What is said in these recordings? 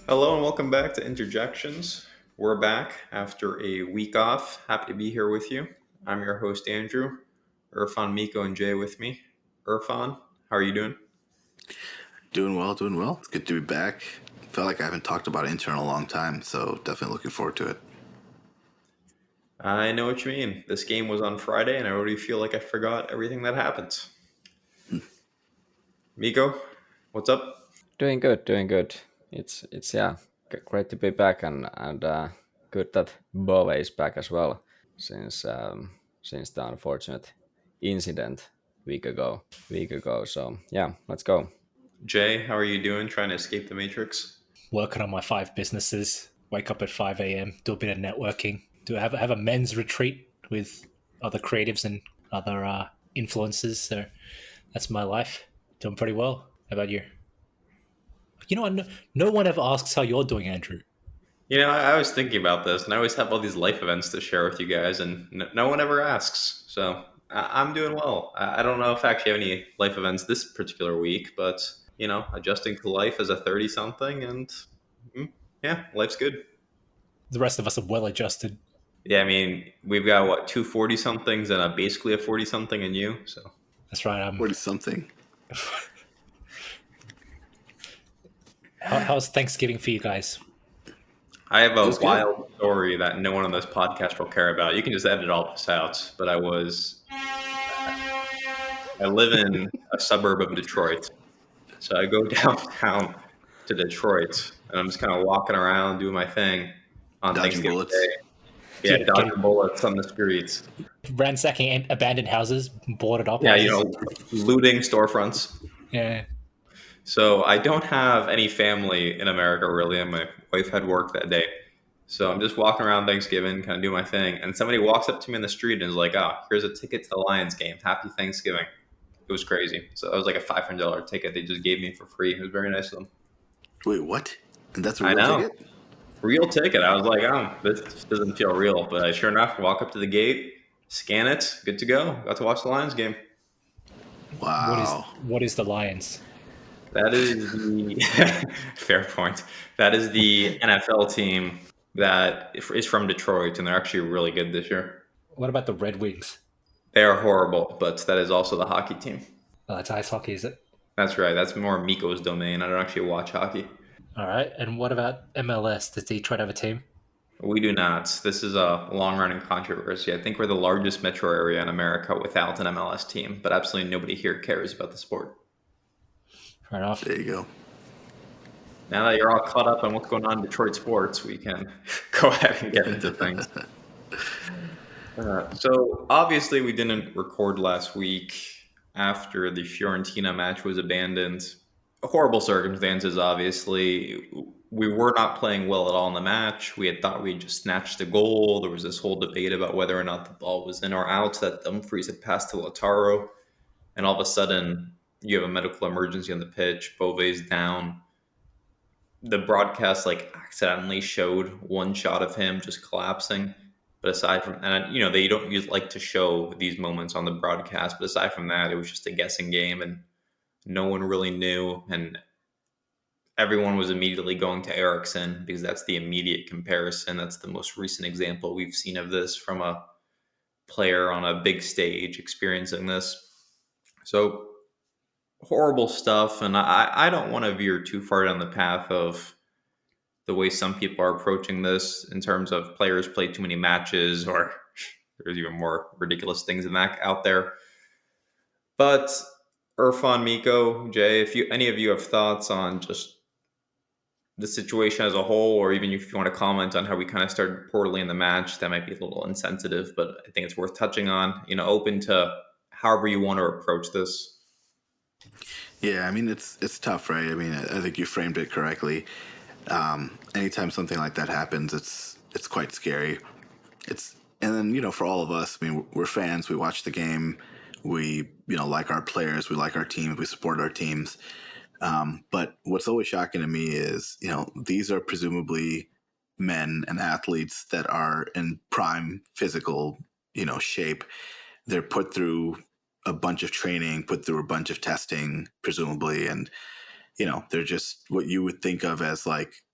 Hello and welcome back to Interjections. We're back after a week off. Happy to be here with you. I'm your host, Andrew. Irfan, Mikko, and Jay with me. Irfan, how are you doing? Doing well, doing well. It's good to be back. Felt like I haven't talked about Inter in a long time, so definitely looking forward to it. I know what you mean. This game was on Friday, and I already feel like I forgot everything that happened. Mikko, what's up? Doing good, doing good. It's yeah, great to be back and good that Bove is back as well since the unfortunate incident week ago. So yeah, let's go. Jay, how are you doing? Trying to escape the Matrix? Working on my 5 businesses, wake up at 5 a.m., do a bit of networking, have a men's retreat with other creatives and other influencers. So that's my life. Doing pretty well. How about you? You know what? No one ever asks how you're doing, Andrew. I was thinking about this, and I always have all these life events to share with you guys, and no one ever asks. So I'm doing well. I don't know if I actually have any life events this particular week, but adjusting to life as a 30-something, and yeah, life's good. The rest of us are well adjusted. Yeah, I mean, we've got what, two 40-somethings and basically a 40-something in you. So That's right. 40-something. How's Thanksgiving for you guys? I have a wild story that no one on this podcast will care about. You can just edit all this out. But I live in a suburb of Detroit. So I go downtown to Detroit, and I'm just kind of walking around doing my thing on Dodging Thanksgiving bullets. Day. Yeah, dodging bullets on the streets. Ransacking abandoned houses, boarded up. Yeah, houses. Looting storefronts. Yeah. So I don't have any family in America, really, and my wife had work that day. So I'm just walking around Thanksgiving, kind of doing my thing, and somebody walks up to me in the street and is like, here's a ticket to the Lions game. Happy Thanksgiving. It was crazy. So that was like a $500 ticket they just gave me for free. It was very nice of them. Wait, what? And that's a real ticket? Real ticket. I was like, this doesn't feel real. But sure enough, walk up to the gate, scan it, good to go. Got to watch the Lions game. Wow. What is the Lions? That is the fair point. That is the NFL team that is from Detroit, and they're actually really good this year. What about the Red Wings? They are horrible, but that is also the hockey team. Oh, that's ice hockey, is it? That's right. That's more Mikko's domain. I don't actually watch hockey. All right. And what about MLS? Does Detroit have a team? We do not. This is a long-running controversy. I think we're the largest metro area in America without an MLS team, but absolutely nobody here cares about the sport. Fair enough. There you go. Now that you're all caught up on what's going on in Detroit sports, we can go ahead and get into things. So obviously we didn't record last week after the Fiorentina match was abandoned. Horrible circumstances, obviously. We were not playing well at all in the match. We had thought we'd just snatched a goal. There was this whole debate about whether or not the ball was in or out, that Dumfries had passed to Lautaro. And all of a sudden, you have a medical emergency on the pitch. Bove's down. The broadcast accidentally showed one shot of him just collapsing. But aside from, and they don't like to show these moments on the broadcast, but aside from that, it was just a guessing game, and no one really knew, and everyone was immediately going to Eriksen because that's the immediate comparison. That's the most recent example we've seen of this from a player on a big stage experiencing this. So horrible stuff, and I don't want to veer too far down the path of the way some people are approaching this in terms of players play too many matches, or there's even more ridiculous things than that out there. But Irfan, Mikko, Jay, if any of you have thoughts on just the situation as a whole, or even if you want to comment on how we kind of started poorly in the match, that might be a little insensitive, but I think it's worth touching on, open to however you want to approach this. Yeah, I mean, it's tough, right? I mean, I think you framed it correctly. Anytime something like that happens, it's quite scary. And then, for all of us, I mean, we're fans. We watch the game. We, like our players. We like our teams. We support our teams. But what's always shocking to me is, these are presumably men and athletes that are in prime physical, shape. They're put through a bunch of training, put through a bunch of testing, presumably. And, they're just what you would think of as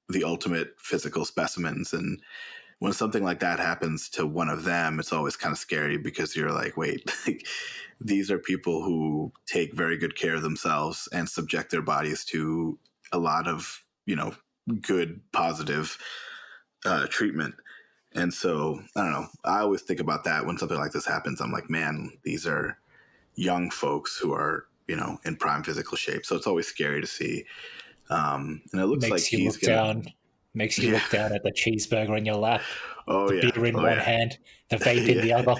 the ultimate physical specimens. And when something like that happens to one of them, it's always kind of scary because you're like, wait, these are people who take very good care of themselves and subject their bodies to a lot of, good, positive treatment. And so, I don't know, I always think about that when something like this happens. I'm like, man, these are young folks who are, in prime physical shape. So it's always scary to see. And it looks like he's going to. Makes you look down at the cheeseburger in your lap, Oh, the yeah. beer in Oh, one yeah. hand, the vape in the Yeah. other.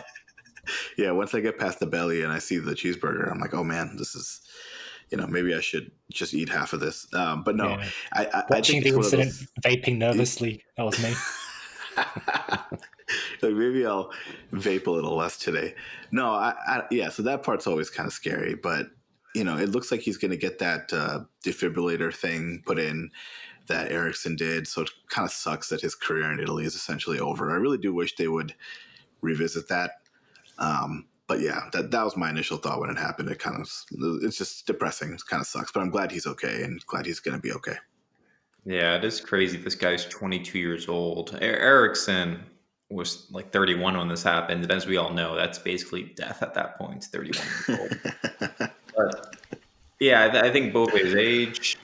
Yeah, once I get past the belly and I see the cheeseburger, I'm like, oh man, this is, maybe I should just eat half of this. But no, Yeah. I think Watching the it's one of incident, those. vaping nervously. That was me. Like maybe I'll vape a little less today. No, yeah. So that part's always kind of scary, but it looks like he's going to get that defibrillator thing put in that Ericsson did. So it kind of sucks that his career in Italy is essentially over. I really do wish they would revisit that. But yeah, that was my initial thought when it happened. It's just depressing. It kind of sucks, but I'm glad he's okay and glad he's going to be okay. Yeah, it is crazy. This guy's 22 years old. Ericsson was like 31 when this happened. And as we all know, that's basically death at that point, 31 years old. But yeah, I think Bove's age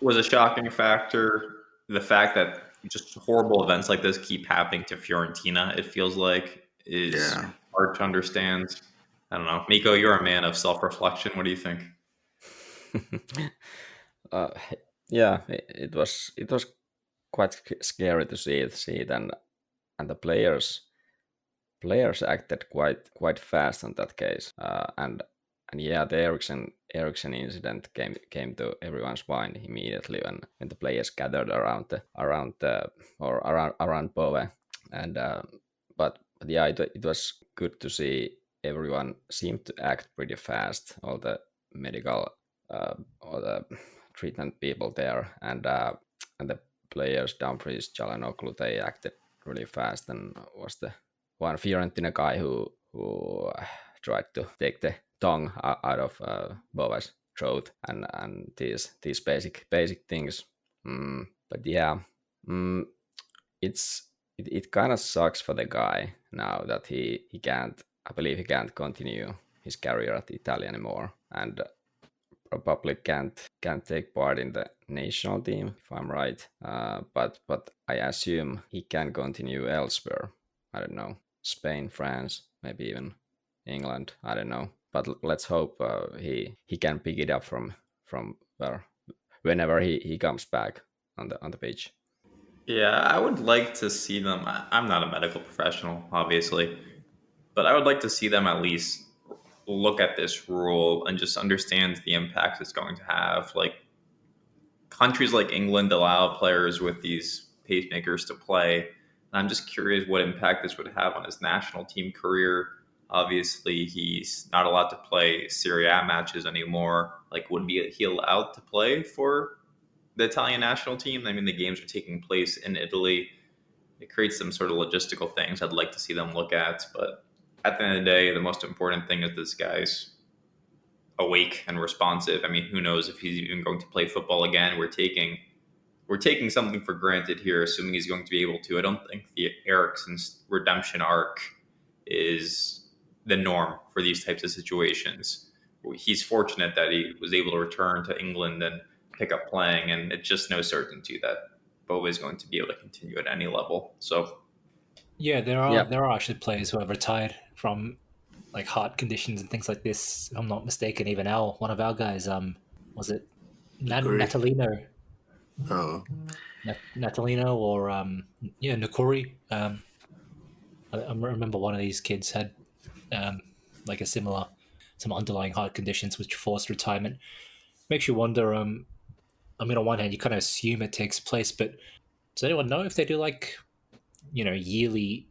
was a shocking factor. The fact that just horrible events like this keep happening to Fiorentina, it feels like, is Yeah. hard to understand. I don't know. Mikko, you're a man of self-reflection. What do you think? uh, yeah, it was quite scary to see it, and the players acted quite fast on that case, and yeah, the Ericsson incident came to everyone's mind immediately when the players gathered around Bove, and but yeah, it was good to see everyone seemed to act pretty fast, all the medical all the treatment people there, and the players Dumfries, Çalhanoğlu, they acted really fast, and was the one Fiorentina guy who tried to take the tongue out of Bova's throat, and these basic things. But yeah, it kind of sucks for the guy now that he can't. I believe he can't continue his career at Italia anymore, and probably can't take part in the national team if I'm right. But I assume he can continue elsewhere. I don't know, Spain, France, maybe even England. I don't know. But let's hope he can pick it up from where whenever he comes back on the pitch. Yeah, I would like to see them. I'm not a medical professional, obviously, but I would like to see them at least look at this rule and just understand the impact it's going to have. Like, countries like England allow players with these pacemakers to play. I'm just curious what impact this would have on his national team career. Obviously, he's not allowed to play Serie A matches anymore. Like, would he allowed to play for the Italian national team? I mean, the games are taking place in Italy. It creates some sort of logistical things I'd like to see them look at. But at the end of the day, the most important thing is this guy's awake and responsive. I mean, who knows if he's even going to play football again? We're taking something for granted here, assuming he's going to be able to. I don't think the Ericsson's redemption arc is the norm for these types of situations. He's fortunate that he was able to return to England and pick up playing, and it's just no certainty that Bove is going to be able to continue at any level. So Yeah, there Yeah, are actually players who have retired from like heart conditions and things like this. If I'm not mistaken, even one of our guys, was it Agree. Natalino? Oh, Natalino or Nukuri. I remember one of these kids had like some underlying heart conditions which forced retirement. Makes you wonder. I mean, on one hand, you kind of assume it takes place, but does anyone know if they do like yearly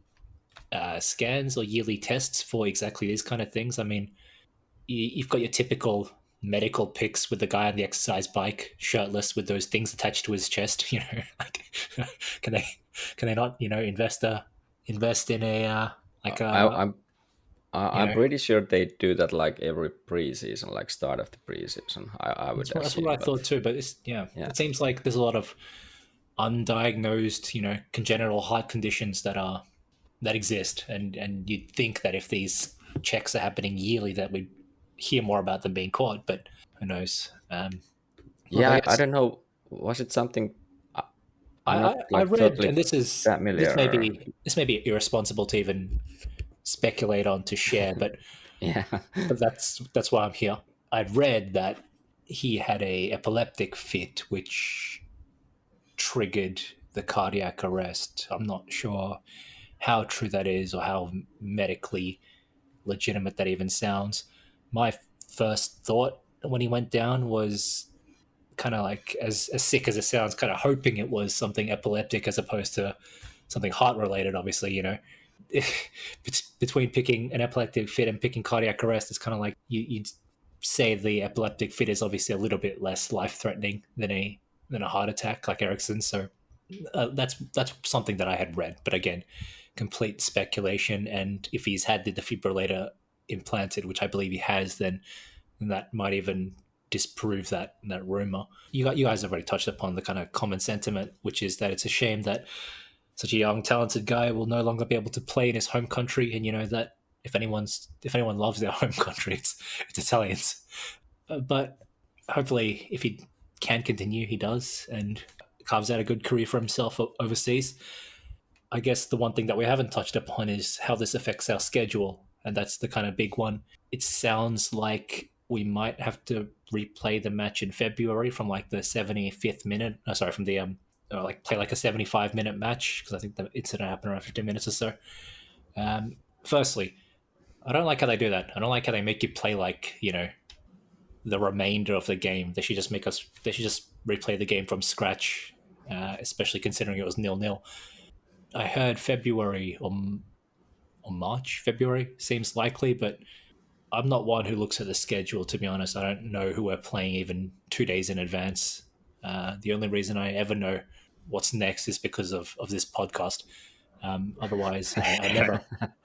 scans or yearly tests for exactly these kind of things? I mean, you've got your typical medical pics with the guy on the exercise bike, shirtless, with those things attached to his chest. Like, can they not invest in a like a I'm pretty sure they do that like every preseason, like start of the preseason. I would that's what assume, I but thought too. But yeah, it seems like there's a lot of undiagnosed, congenital heart conditions that exist, and you'd think that if these checks are happening yearly, that we'd hear more about them being caught, but who knows? Look, I Yeah, I guess don't know. Was it something? I- I'm I, not I, I like read, and totally this may familiar. be irresponsible to even speculate on to share, but Yeah. that's why I'm here. I'd read that he had a epileptic fit, which triggered the cardiac arrest. I'm not sure how true that is or how medically legitimate that even sounds. My first thought when he went down was kind of like, as sick as it sounds, kind of hoping it was something epileptic as opposed to something heart related, obviously, between picking an epileptic fit and picking cardiac arrest, it's kind of like you'd say the epileptic fit is obviously a little bit less life threatening than a heart attack like Erickson's. So that's something that I had read, but again, complete speculation. And if he's had the defibrillator implanted, which I believe he has, then that might even disprove that rumor. You guys have already touched upon the kind of common sentiment, which is that it's a shame that such a young, talented guy will no longer be able to play in his home country, and that if anyone loves their home country, it's Italians. But hopefully, if he can continue, he does, and carves out a good career for himself overseas. I guess the one thing that we haven't touched upon is how this affects our schedule, and that's the kind of big one. It sounds like we might have to replay the match in February from like the 75th minute. From the play like a 75-minute match, because I think the incident happened around 15 minutes or so. Firstly, I don't like how they do that. I don't like how they make you play like the remainder of the game. They should just replay the game from scratch, especially considering it was 0-0. I heard February or March. February seems likely, but I'm not one who looks at the schedule, to be honest. I don't know who we're playing even 2 days in advance. The only reason I ever know what's next is because of this podcast. Otherwise, I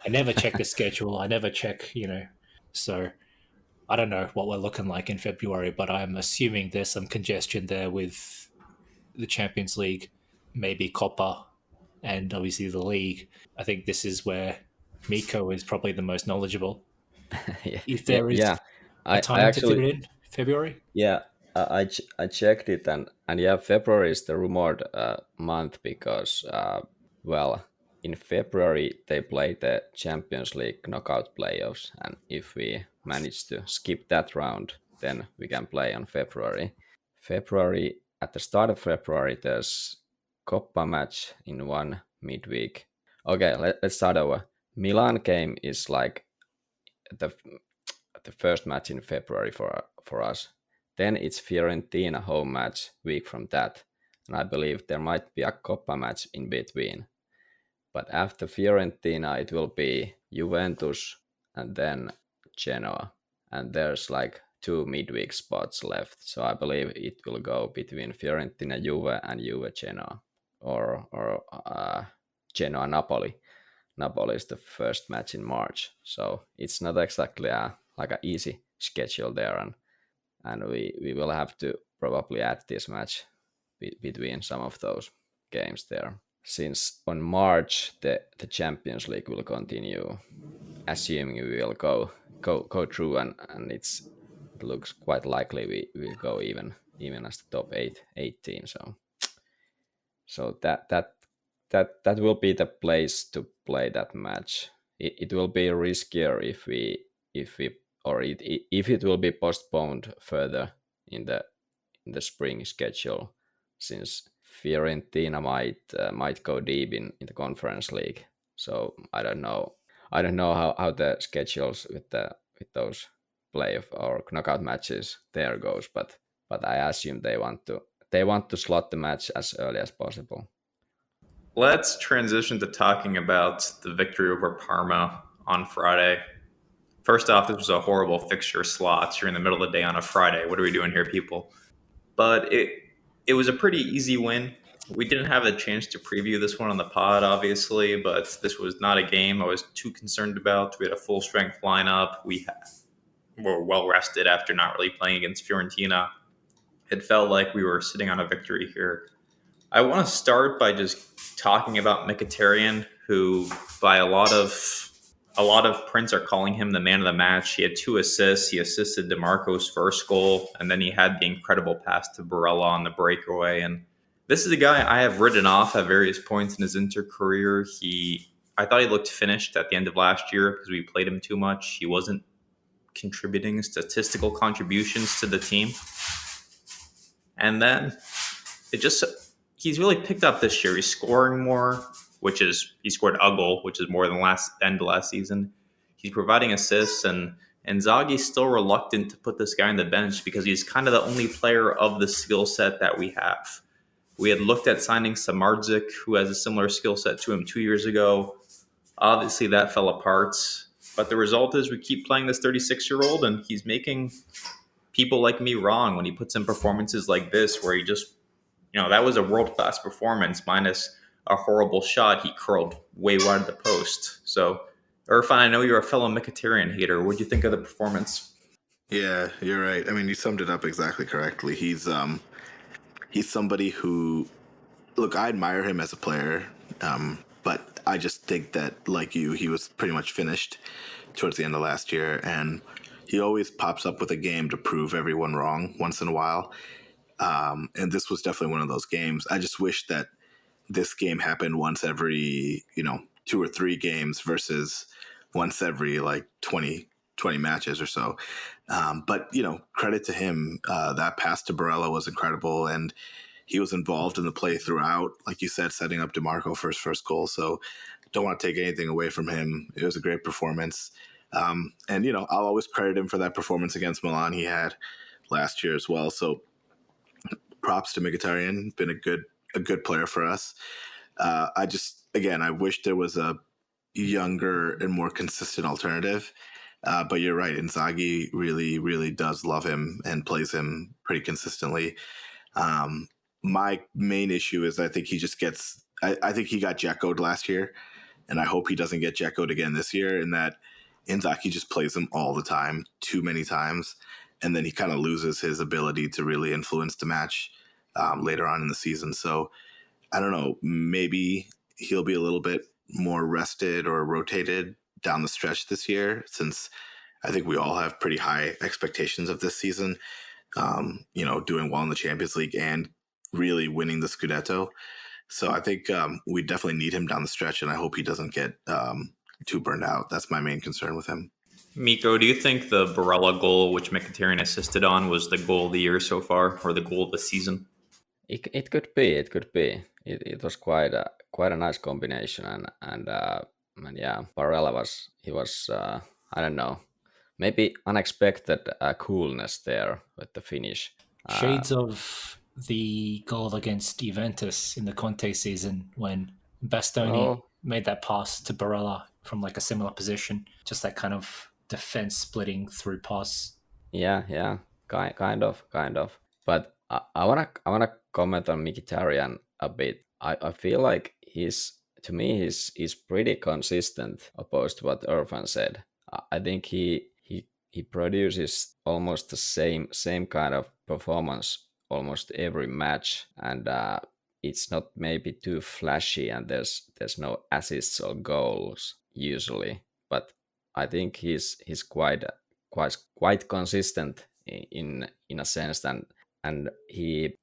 never check the schedule. I never check, so I don't know what we're looking like in February, but I'm assuming there's some congestion there with the Champions League, maybe Copa, and obviously the league. I think this is where Mikko is probably the most knowledgeable. yeah, If yeah, there is yeah. a I time to fit actually, it in, February? yeah, I checked it, and yeah, February is the rumored month because well, in February they play the Champions League knockout playoffs, and if we manage to skip that round, then we can play on February. February, at the start of February, there's Coppa match in one midweek. Okay, let's start over. Milan game is like the the first match in February for us. Then it's Fiorentina home match week from that, and I believe there might be a Coppa match in between. But after Fiorentina, it will be Juventus and then Genoa, and there's like 2 midweek spots left. So I believe it will go between Fiorentina Juve and Juve Genoa, or Genoa Napoli. Napoli is the first match in March, so it's not exactly like an easy schedule there, and we will have to probably add this match between some of those games there. Since on March the Champions League will continue, assuming we will go through, and it looks quite likely we will go even as the top 18. So that will be the place to play that match. It will be riskier if we or if it will be postponed further in the spring schedule, since Fiorentina might go deep in the Conference League. So I don't know. I don't know how the schedules with those play or knockout matches there goes, but I assume they want to slot the match as early as possible. Let's transition to talking about the victory over Parma on Friday. First off, this was a horrible fixture slot. You're in the middle of the day on a Friday. What are we doing here, people? But it was a pretty easy win. We didn't have a chance to preview this one on the pod, obviously, but this was not a game I was too concerned about. We had a full strength lineup. We were well rested after not really playing against Fiorentina. It felt like we were sitting on a victory here. I want to start by just talking about Mkhitaryan, who by a lot of prints are calling him the man of the match. He had 2 assists. He assisted DiMarco's first goal, and then he had the incredible pass to Barella on the breakaway. And this is a guy I have written off at various points in his Inter career. I thought he looked finished at the end of last year because we played him too much. He wasn't contributing statistical contributions to the team. And then it just he's really picked up this year. He's scoring more, he scored a goal, which is more than end of last season. He's providing assists, and Inzaghi's still reluctant to put this guy on the bench because he's kind of the only player of the skill set that we have. We had looked at signing Samardzic, who has a similar skill set to him 2 years ago. Obviously, that fell apart. But the result is we keep playing this 36-year-old, and he's making people like me wrong when he puts in performances like this, where he just, that was a world-class performance minus a horrible shot he curled way wide of the post. So, Irfan, I know you're a fellow Mkhitaryan hater. What do you think of the performance? Yeah, you're right. I mean, you summed it up exactly correctly. He's somebody who, look, I admire him as a player, but I just think that, like you, he was pretty much finished towards the end of last year, and he always pops up with a game to prove everyone wrong once in a while. And this was definitely one of those games. I just wish that this game happened once every, 2 or 3 games versus once every like 20 matches or so. But, credit to him. That pass to Barella was incredible, and he was involved in the play throughout, like you said, setting up DiMarco for his first goal. So don't want to take anything away from him. It was a great performance. And, I'll always credit him for that performance against Milan he had last year as well. So props to Mkhitaryan. Been a good player for us. I wish there was a younger and more consistent alternative. But you're right. Inzaghi really, really does love him and plays him pretty consistently. My main issue is I think he just gets. I think he got Jackoed last year, and I hope he doesn't get Jackoed again this year. In that Inzaghi just plays him all the time, too many times, and then he kind of loses his ability to really influence the match later on in the season. So I don't know. Maybe he'll be a little bit more rested or rotated down the stretch this year, since I think we all have pretty high expectations of this season. Doing well in the Champions League and really winning the Scudetto. So I think we definitely need him down the stretch, and I hope he doesn't get too burned out. That's my main concern with him. Mikko, do you think the Barella goal, which Mkhitaryan assisted on, was the goal of the year so far, or the goal of the season? It could be. It could be. It was quite a nice combination, and yeah, Barella was I don't know, maybe unexpected coolness there with the finish. Shades of the goal against Juventus in the Conte season when Bastoni made that pass to Barella from like a similar position, just that kind of defense splitting through pass. Yeah, kind of. But I wanna comment on Mkhitaryan a bit. I feel like he's pretty consistent, opposed to what Irfan said. I think he produces almost the same kind of performance almost every match, and it's not maybe too flashy, and there's no assists or goals usually, but I think he's quite consistent in a sense, and he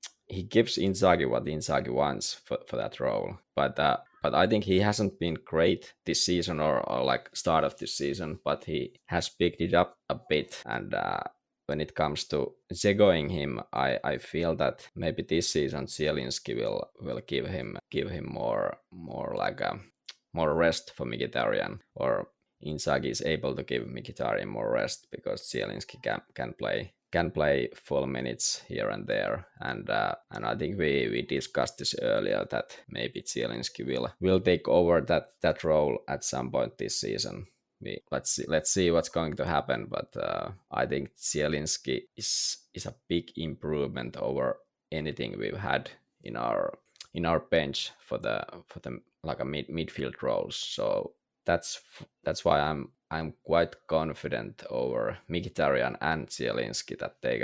gives Inzaghi what Inzaghi wants for that role. But I think he hasn't been great this season or like start of this season, but he has picked it up a bit. And when it comes to Zegoing him, I feel that maybe this season Zielinski will give him more like a more rest for Mkhitaryan, or Inzaghi is able to give Mkhitaryan more rest because Zielinski can play full minutes here and there, and I think we discussed this earlier that maybe Zielinski will take over that role at some point this season. Let's see what's going to happen, but I think Zielinski is a big improvement over anything we've had in our bench for the like a midfield roles. So that's why I'm quite confident over Mkhitaryan and Zielinski that they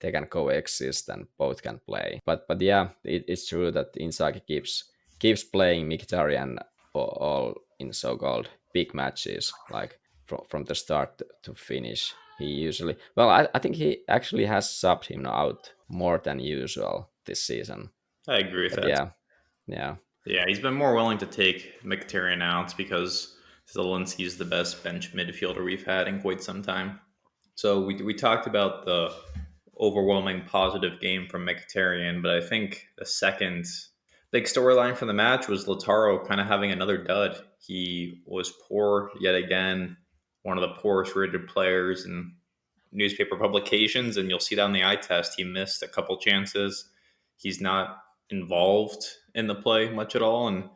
they can coexist and both can play. But yeah, it's true that Inzaghi keeps playing Mkhitaryan all in so-called big matches, like from the start to finish. He usually, well, I think he actually has subbed him out more than usual this season. I agree with But that. yeah. Yeah, he's been more willing to take Mkhitaryan out because Zelensky's the best bench midfielder we've had in quite some time. So we talked about the overwhelming positive game from Mkhitaryan, but I think the second big storyline from the match was Lautaro kind of having another dud. He was poor yet again, one of the poorest rated players in newspaper publications, and you'll see that on the eye test. He missed a couple chances. He's not involved in the play much at all, and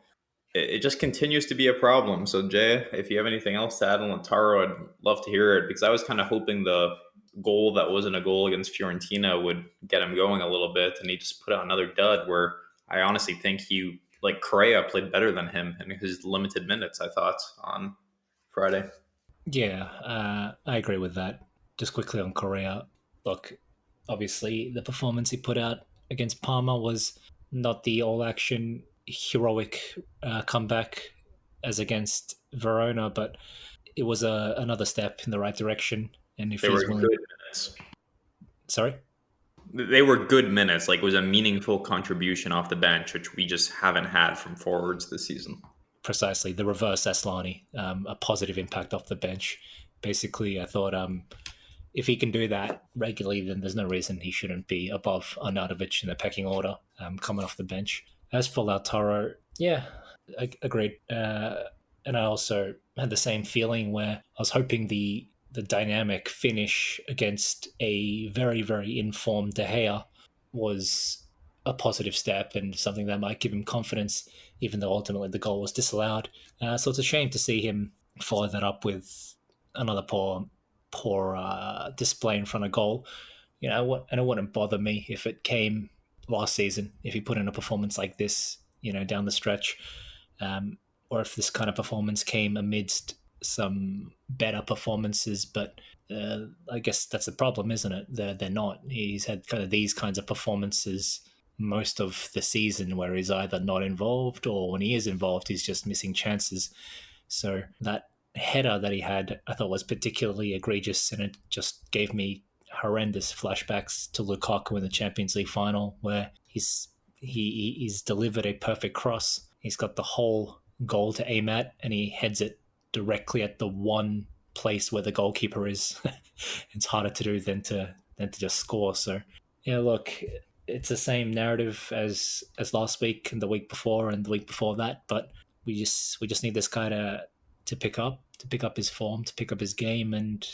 it just continues to be a problem. So, Jay, if you have anything else to add on Lautaro, I'd love to hear it because I was kind of hoping the goal that wasn't a goal against Fiorentina would get him going a little bit, and he just put out another dud where I honestly think he, like Correa, played better than him in his limited minutes, I thought, on Friday. Yeah, I agree with that. Just quickly on Correa, look, obviously the performance he put out against Parma was not the all-action heroic comeback as against Verona, but it was another step in the right direction. And if They were he's willing, good minutes. sorry, They were good minutes. Like, it was a meaningful contribution off the bench, which we just haven't had from forwards this season. precisely the reverse Aslani, a positive impact off the bench. Basically, I thought if he can do that regularly, then there's no reason he shouldn't be above Arnautovic in the pecking order coming off the bench. As for Lautaro, yeah, agreed. And I also had the same feeling where I was hoping the dynamic finish against a very, very informed De Gea was a positive step and something that might give him confidence, even though ultimately the goal was disallowed. So it's a shame to see him follow that up with another poor display in front of goal. You know, and it wouldn't bother me if it came last season, if he put in a performance like this, you know, down the stretch, or if this kind of performance came amidst some better performances. But I guess that's the problem, isn't it? They're not. He's had kind of these kinds of performances most of the season where he's either not involved or when he is involved, he's just missing chances. So that header that he had, I thought was particularly egregious, and it just gave me horrendous flashbacks to Lukaku in the Champions League final, where he's delivered a perfect cross. He's got the whole goal to aim at, and he heads it directly at the one place where the goalkeeper is. It's harder to do than to just score. So yeah, look, it's the same narrative as last week and the week before and the week before that, but we just need this guy to pick up his form, to pick up his game, and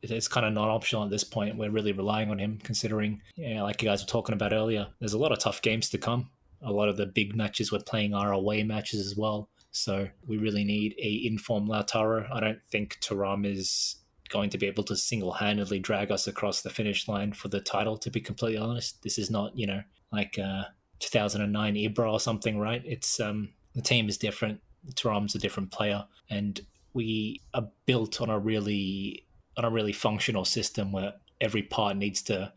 it's kind of not optional at this point. We're really relying on him, considering, like you guys were talking about earlier, there's a lot of tough games to come. A lot of the big matches we're playing are away matches as well. So we really need a informed Lautaro. I don't think Thuram is going to be able to single-handedly drag us across the finish line for the title, to be completely honest. This is not, like 2009 Ibra or something, right? It's the team is different. Thuram's a different player, and we are built on a really functional system where every part needs to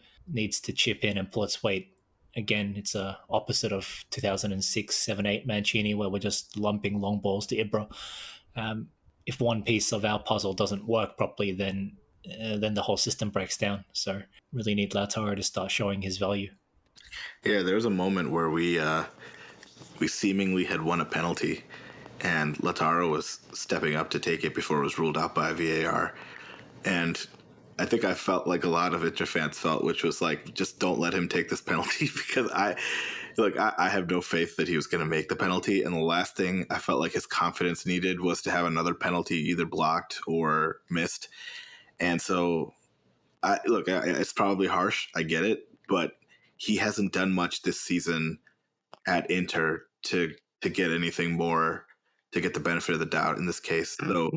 chip in and pull its weight. Again, it's a opposite of 2006, 7, 8 Mancini, where we're just lumping long balls to Ibra. If one piece of our puzzle doesn't work properly, then the whole system breaks down. So really need Lautaro to start showing his value. Yeah, there was a moment where we seemingly had won a penalty, and Lautaro was stepping up to take it before it was ruled out by VAR. And I think I felt like a lot of Inter fans felt, which was like, just don't let him take this penalty, because I have no faith that he was going to make the penalty. And the last thing I felt like his confidence needed was to have another penalty either blocked or missed. And so, it's probably harsh. I get it, but he hasn't done much this season at Inter to get anything more, to get the benefit of the doubt in this case. So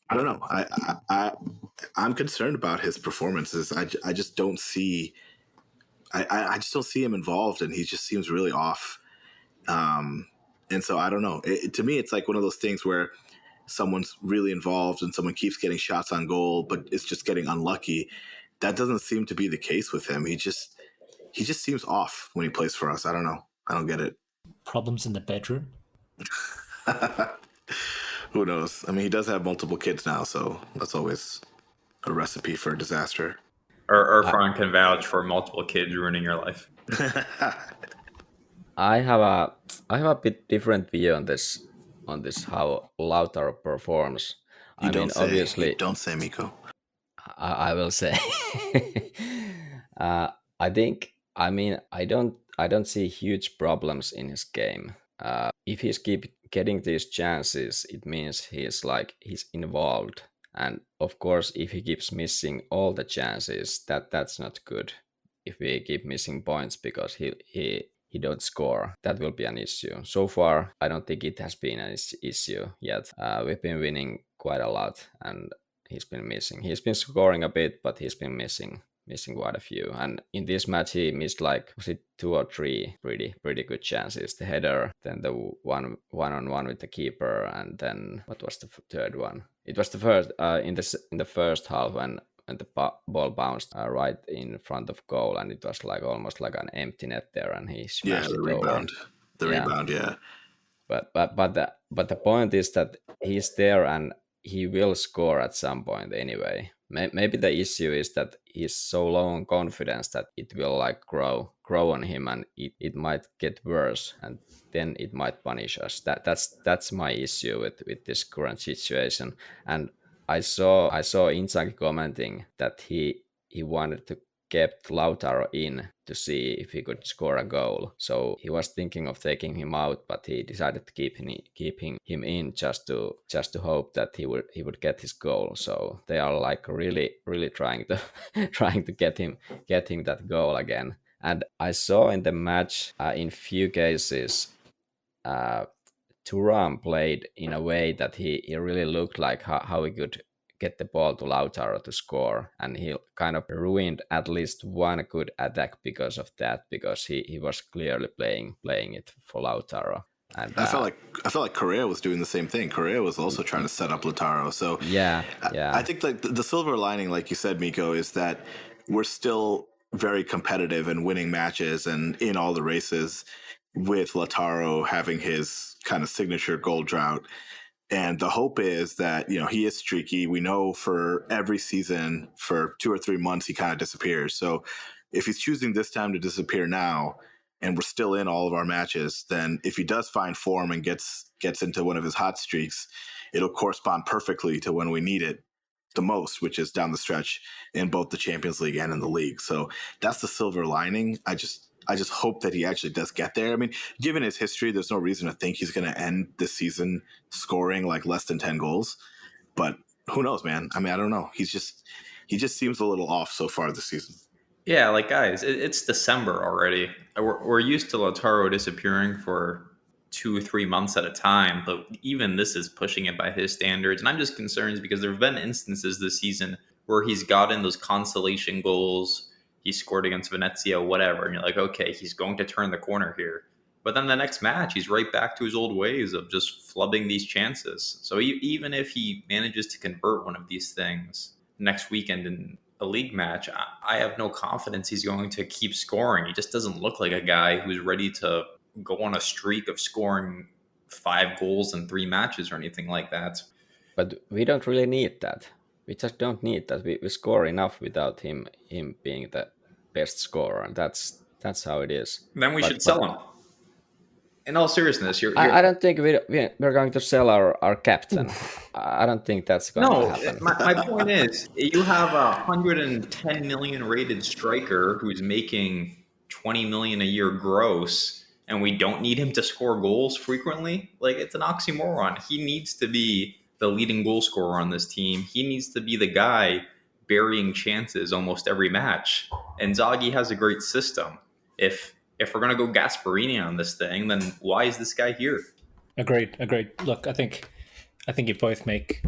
I don't know. I'm concerned about his performances. I just don't see. I just don't see him involved, and he just seems really off. And so I don't know. To me, it's like one of those things where someone's really involved and someone keeps getting shots on goal, but it's just getting unlucky. that doesn't seem to be the case with him. He just seems off when he plays for us. I don't know. I don't get it. Problems in the bedroom? Who knows? I mean, he does have multiple kids now, so that's always a recipe for disaster. Irfan can vouch for multiple kids ruining your life. I have a bit different view on this how Lautaro performs. You I mean, obviously, don't say, Mikko. I will say. I think. I mean, I don't see huge problems in his game. If he's keep getting these chances, it means he's involved. And of course, if he keeps missing all the chances, that's not good. If we keep missing points because he don't score, that will be an issue. So far, I don't think it has been an issue yet. We've been winning quite a lot, and he's been missing. He's been scoring a bit, but he's been missing quite a few. And in this match, he missed was it 2 or 3 pretty good chances. The header, then the one-on-one with the keeper, and then what was the third one? It was the first in the first half when the ball bounced right in front of goal, and it was almost like an empty net there, and he smashed it rebound. over. Rebound, yeah. But the point is that he's there and he will score at some point anyway. Maybe the issue is that he's so low on confidence that it will grow on him, and it might get worse, and then it might punish us. That's my issue with this current situation. And I saw Inzaghi commenting that he wanted to kept Lautaro in to see if he could score a goal. So he was thinking of taking him out, but he decided to keeping him in just to hope that he would get his goal. So they are really trying to get him that goal again. And I saw in the match in few cases Thuram played in a way that he really looked like how he could get the ball to Lautaro to score, and he kind of ruined at least one good attack because of that, because he was clearly playing it for Lautaro. And I felt like Correa was doing the same thing. Correa was also trying to set up Lautaro. So yeah. I think like the silver lining, like you said, Mikko, is that we're still very competitive and winning matches and in all the races with Lautaro having his kind of signature goal drought. And the hope is that, he is streaky. We know for every season for 2 or 3 months, he kind of disappears. So if he's choosing this time to disappear now, and we're still in all of our matches, then if he does find form and gets into one of his hot streaks, it'll correspond perfectly to when we need it the most, which is down the stretch in both the Champions League and in the league. So that's the silver lining. I just hope that he actually does get there. I mean, given his history, there's no reason to think he's going to end this season scoring like less than 10 goals. But who knows, man? I mean, I don't know. He just seems a little off so far this season. Yeah, guys, it's December already. We're used to Lautaro disappearing for 2-3 months at a time, but even this is pushing it by his standards. And I'm just concerned because there have been instances this season where he's gotten those consolation goals. He scored against Venezia, whatever. And you're like, okay, he's going to turn the corner here. But then the next match, he's right back to his old ways of just flubbing these chances. So even if he manages to convert one of these things next weekend in a league match, I have no confidence he's going to keep scoring. He just doesn't look like a guy who's ready to go on a streak of scoring 5 goals in 3 matches or anything like that. But we don't really need that. We just don't need that. We score enough without him being the best scorer, and that's how it is. Then we should sell him. In all seriousness, I don't think we're going to sell our captain. I don't think that's going to happen. My point is, you have a 110 million rated striker who's making 20 million a year gross, and we don't need him to score goals frequently. It's an oxymoron. He needs to be the leading goal scorer on this team. He needs to be the guy burying chances almost every match. And Inzaghi has a great system. If we're going to go Gasparini on this thing, then why is this guy here? Agreed. Look, I think you both make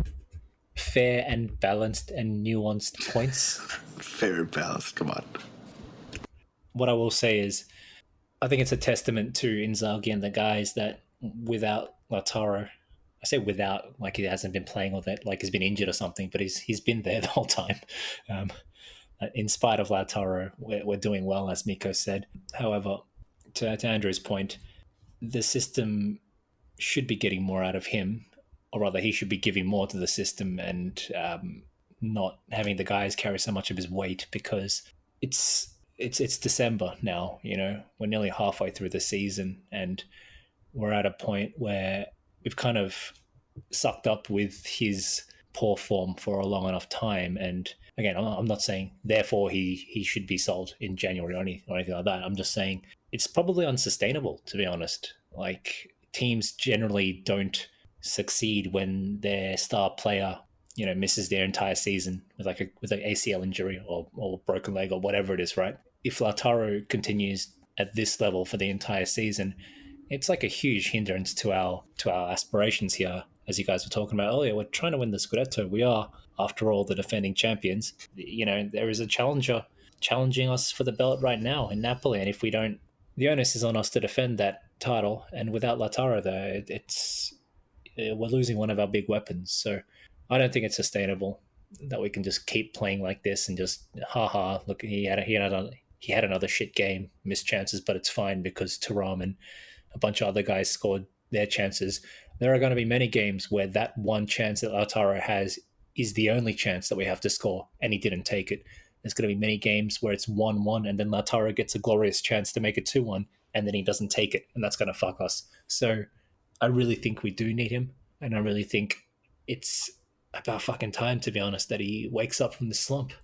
fair and balanced and nuanced points. Fair and balanced, come on. What I will say is, I think it's a testament to Inzaghi and the guys that without Lautaro, I say without, like he hasn't been playing all that, like he's been injured or something, but he's been there the whole time. In spite of Lautaro, we're doing well, as Mikko said. However, to Andrew's point, the system should be getting more out of him, or rather, he should be giving more to the system and not having the guys carry so much of his weight, because it's December now. We're nearly halfway through the season, and we're at a point where we've kind of sucked up with his poor form for a long enough time. And again, I'm not saying therefore he should be sold in January or anything like that. I'm just saying it's probably unsustainable, to be honest. Like, teams generally don't succeed when their star player misses their entire season with an ACL injury or broken leg or whatever it is, right? If Lautaro continues at this level for the entire season, it's like a huge hindrance to our aspirations here. As you guys were talking about earlier, we're trying to win the Scudetto. We are, after all, the defending champions. There is a challenger challenging us for the belt right now in Napoli, and if we don't, the onus is on us to defend that title. And without Lautaro, though, we're losing one of our big weapons. So I don't think it's sustainable that we can just keep playing like this and just look, he had another shit game, missed chances, but it's fine because Thuram and a bunch of other guys scored their chances. There are going to be many games where that one chance that Lautaro has is the only chance that we have to score, and he didn't take it. There's going to be many games where it's 1-1, and then Lautaro gets a glorious chance to make it 2-1, and then he doesn't take it, and that's going to fuck us. So I really think we do need him, and I really think it's about fucking time, to be honest, that he wakes up from the slump.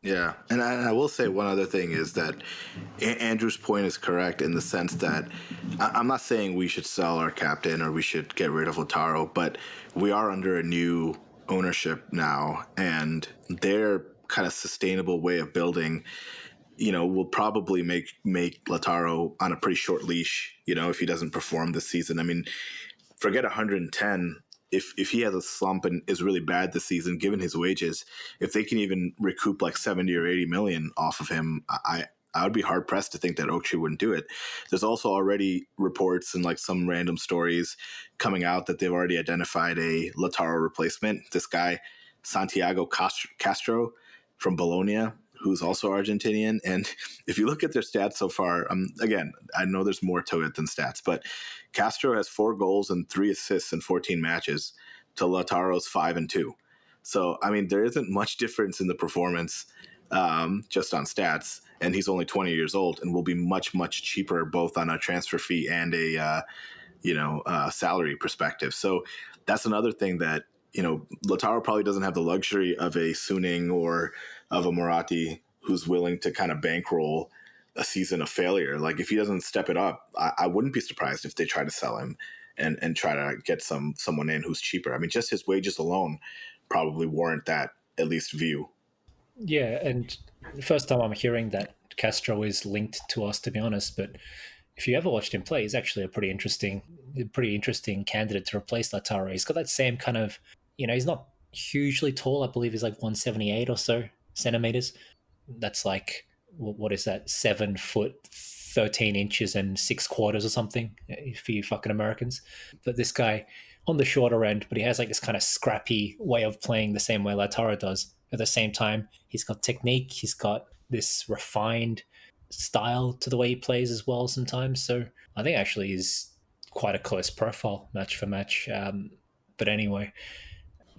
Yeah, and I will say one other thing is that Andrew's point is correct in the sense that I'm not saying we should sell our captain or we should get rid of Lautaro, but we are under a new ownership now, and their kind of sustainable way of building, will probably make Lautaro on a pretty short leash, if he doesn't perform this season. I mean, forget 110. If he has a slump and is really bad this season, given his wages, if they can even recoup like 70 or 80 million off of him, I would be hard pressed to think that Oaktree wouldn't do it. There's also already reports and like some random stories coming out that they've already identified a Lautaro replacement. This guy, Santiago Castro from Bologna, who's also Argentinian. And if you look at their stats so far, again, I know there's more to it than stats, but Castro has 4 goals and 3 assists in 14 matches to Lautaro's 5 and 2. So, I mean, there isn't much difference in the performance just on stats. And he's only 20 years old and will be much, much cheaper, both on a transfer fee and a, salary perspective. So that's another thing that, Lautaro probably doesn't have the luxury of a Suning or of a Moratti who's willing to kind of bankroll a season of failure. Like, if he doesn't step it up, I wouldn't be surprised if they try to sell him and try to get someone in who's cheaper. I mean, just his wages alone probably warrant that at least view. Yeah, and the first time I'm hearing that Castro is linked to us, to be honest, but if you ever watched him play, he's actually a pretty interesting candidate to replace Lautaro. He's got that same kind of, he's not hugely tall. I believe he's like 178 or so centimeters. That's like, what is that? 7 foot 13 inches and 6/4 or something for you fucking Americans. But this guy on the shorter end, but he has like this kind of scrappy way of playing the same way Lautaro does. At the same time, he's got technique. He's got this refined style to the way he plays as well sometimes. So I think actually he's quite a close profile match for match. But anyway,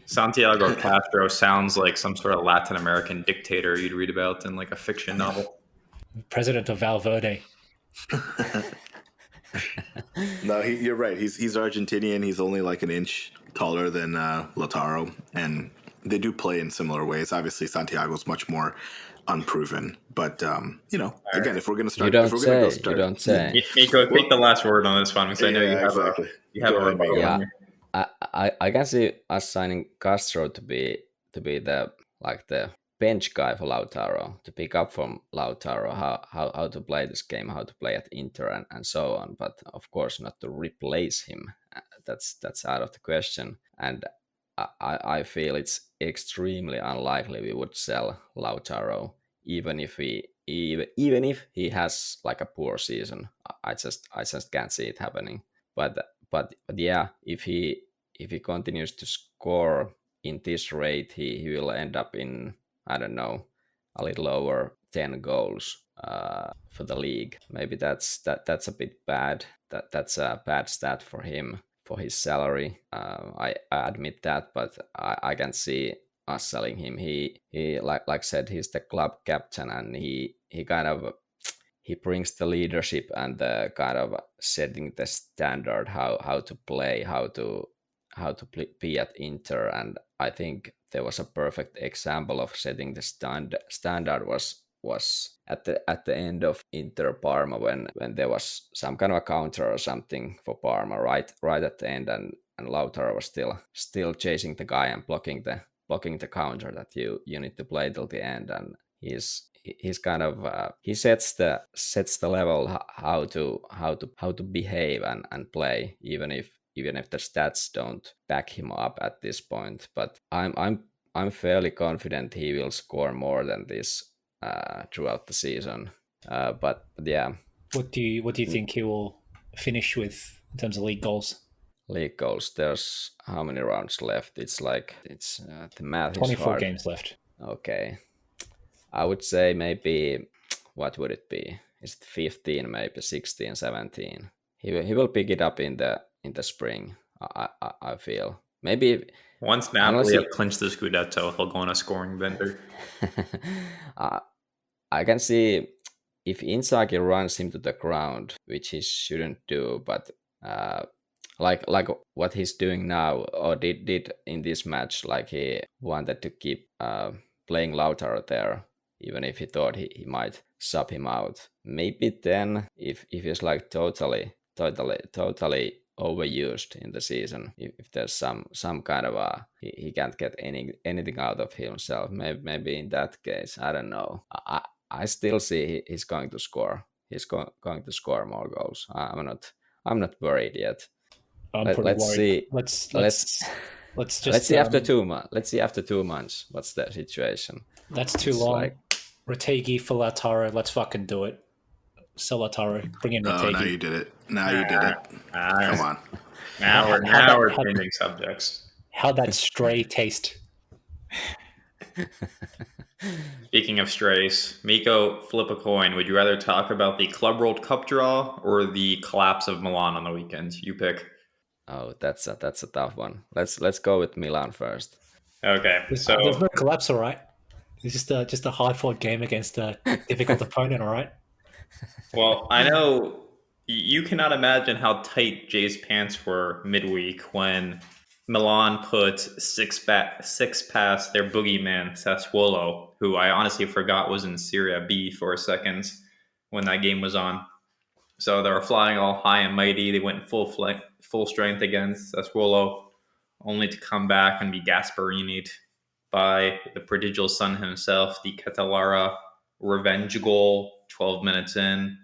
Santiago Castro sounds like some sort of Latin American dictator you'd read about in like a fiction novel. President of Valverde. No, you're right. He's Argentinian. He's only like an inch taller than Lautaro, and they do play in similar ways. Obviously, Santiago's much more unproven, but again, if we're going to start, You don't say. Mikko, take the last word on this one because I know you have a rebuttal. Yeah, I can see us signing Castro to be the bench guy for Lautaro, to pick up from Lautaro how to play this game, how to play at Inter and so on. But of course, not to replace him. That's out of the question. And I feel it's extremely unlikely we would sell Lautaro, even if he has like a poor season. I just can't see it happening. But yeah, if he continues to score in this rate, he will end up in, I don't know, a little over 10 goals for the league. Maybe that's a bit bad. That's a bad stat for him for his salary. I admit that, but I can see us selling him. He like said, he's the club captain, and he kind of he brings the leadership and the kind of setting the standard how to play, how to be at Inter. And I think there was a perfect example of setting the standard was at the end of Inter-Parma when there was some kind of a counter or something for Parma right at the end, and Lautaro was still chasing the guy and blocking the counter that you need to play till the end. And he's kind of he sets the level how to behave and play, even if the stats don't back him up at this point. But I'm fairly confident he will score more than this throughout the season. But yeah. What do you think he will finish with in terms of league goals? League goals. There's how many rounds left? It's the math is 24 hard. games left. Okay. I would say maybe, what would it be? Is it 15, maybe 16, 17? He will pick it up in the spring. I feel maybe once Napoli have clinched the Scudetto, he'll go on a scoring bender. I can see if Inzaghi runs him to the ground, which he shouldn't do, but like what he's doing now or did in this match, like he wanted to keep playing Lautaro there, even if he thought he might sub him out. Maybe then, if he's like totally overused in the season, if there's some kind of he can't get anything out of himself, maybe in that case, I don't know. I still see he's going to score. He's going to score more goals. I'm not worried yet. I'm pretty worried. See. Let's see after 2 months. Let's see after 2 months what's the situation. That's too long. Retegui for Lautaro. Let's fucking do it. Sell Lautaro. Bring in Retegui. Oh, now you did it. Come on. Now we're changing subjects. How'd that stray taste? Speaking of strays, Mikko, flip a coin. Would you rather talk about the Club World Cup draw or the collapse of Milan on the weekend? You pick. Oh, that's a tough one. Let's go with Milan first. Okay, so there's no collapse, all right. It's just a hard-fought game against a difficult opponent, all right. Well, I know you cannot imagine how tight Jay's pants were midweek when Milan put six past their boogeyman Sassuolo, who I honestly forgot was in Serie B for a second when that game was on. So they were flying all high and mighty. They went full strength against Sassuolo, only to come back and be Gasparini'd by the prodigal son himself, the Catalara revenge goal 12 minutes in.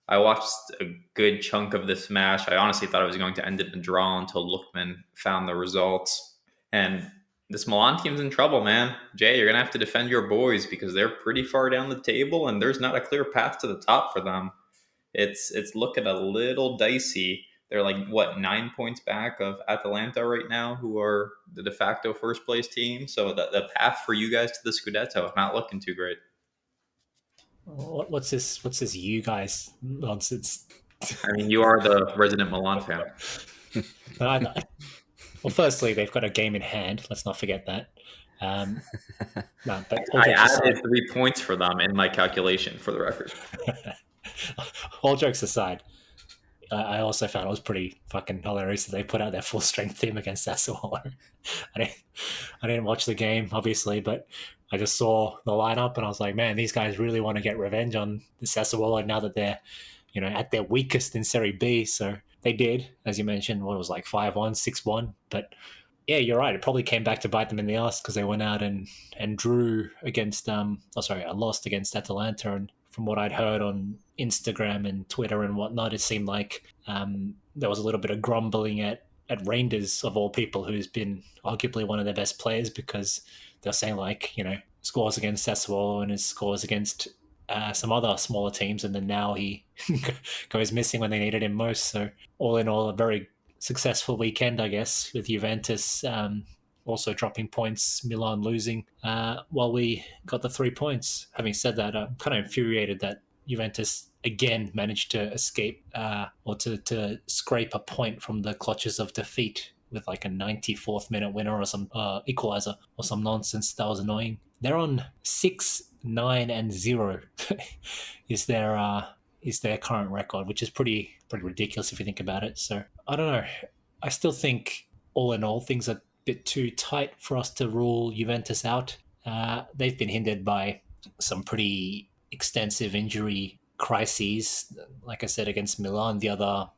I watched a good chunk of this match. I honestly thought it was going to end in a draw until Lookman found the results. And this Milan team's in trouble, man. Jay, you're going to have to defend your boys because they're pretty far down the table and there's not a clear path to the top for them. It's looking a little dicey. They're 9 points back of Atalanta right now, who are the de facto first place team. So the path for you guys to the Scudetto not looking too great. What's this you guys nonsense? I mean, you are the resident Milan fan. Well, firstly, they've got a game in hand. Let's not forget that. But I added 3 points for them in my calculation, for the record. All jokes aside, I also found it was pretty fucking hilarious that they put out their full strength team against Sassuolo. I didn't watch the game, obviously, but I just saw the lineup and I was like, man, these guys really want to get revenge on the Sassuolo now that they're, at their weakest in Serie B. So they did, as you mentioned, what it was 5-1, 6-1. But yeah, you're right. It probably came back to bite them in the ass because they went out and drew against, lost against Atalanta. And from what I'd heard on Instagram and Twitter and whatnot, it seemed like there was a little bit of grumbling at Reinders, of all people, who's been arguably one of their best players, because they're saying scores against Sassuolo and his scores against some other smaller teams, and then now he goes missing when they needed him most. So all in all, a very successful weekend, I guess, with Juventus also dropping points, Milan losing, while we got the 3 points. Having said that, I'm kind of infuriated that Juventus again managed to escape or to scrape a point from the clutches of defeat with like a 94th minute winner or some equalizer or some nonsense. That was annoying. They're on 6-9-0 is their current record, which is pretty ridiculous if you think about it. So I don't know. I still think all in all things are a bit too tight for us to rule Juventus out. They've been hindered by some pretty extensive injury crises. Like I said, against Milan the other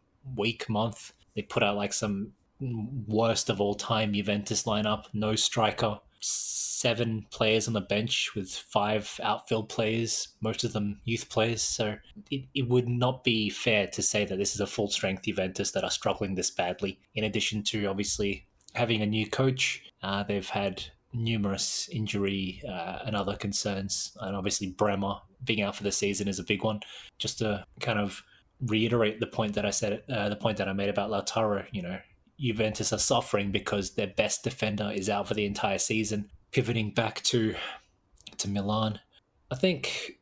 month, they put out like some worst of all time Juventus lineup, no striker, 7 players on the bench with 5 outfield players, most of them youth players. So it would not be fair to say that this is a full strength Juventus that are struggling this badly. In addition to obviously having a new coach, they've had numerous injury and other concerns, and obviously Bremer being out for the season is a big one. Just to kind of reiterate the point that I said, the point that I made about Lautaro, Juventus are suffering because their best defender is out for the entire season. Pivoting back to Milan, I think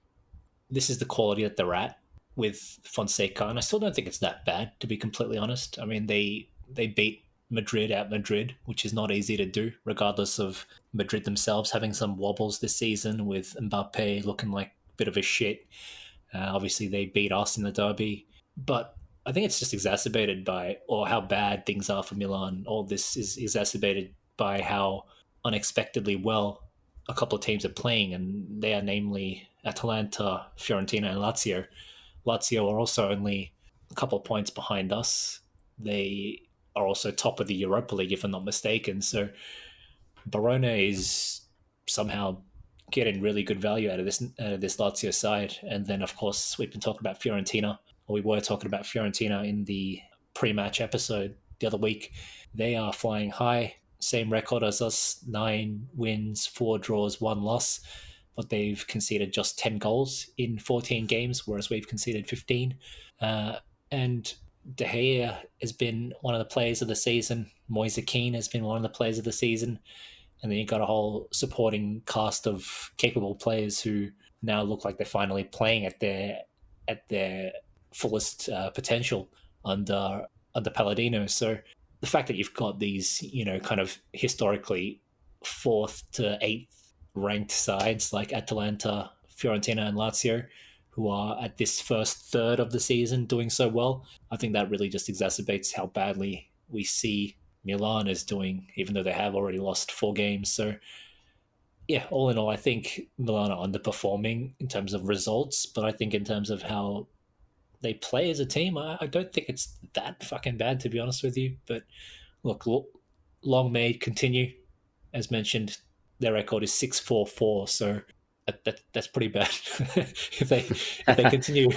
this is the quality that they're at with Fonseca, and I still don't think it's that bad, to be completely honest. I mean, they beat Madrid at Madrid, which is not easy to do, regardless of Madrid themselves having some wobbles this season with Mbappe looking like a bit of a shit. Obviously, they beat us in the derby, but I think it's just exacerbated by, or how bad things are for Milan. All this is exacerbated by how unexpectedly well a couple of teams are playing, and they are namely Atalanta, Fiorentina, and Lazio. Lazio are also only a couple of points behind us. They are also top of the Europa League, if I'm not mistaken. So Barona is somehow getting really good value out of this Lazio side. And then, of course, we've been talking about Fiorentina. We were talking about Fiorentina in the pre-match episode the other week. They are flying high, same record as us, 9 wins, 4 draws, 1 loss, but they've conceded just 10 goals in 14 games, whereas we've conceded 15. And De Gea has been one of the players of the season. Moise Kean has been one of the players of the season. And then you've got a whole supporting cast of capable players who now look like they're finally playing at their fullest potential under Palladino. So the fact that you've got these, kind of historically 4th to 8th ranked sides like Atalanta, Fiorentina, and Lazio, who are at this first third of the season doing so well, I think that really just exacerbates how badly we see Milan is doing, even though they have already lost 4 games. So yeah, all in all, I think Milan are underperforming in terms of results, but I think in terms of how they play as a team, I don't think it's that fucking bad, to be honest with you. But look, long may continue. As mentioned, their record is 6-4-4, so that's pretty bad. if they continue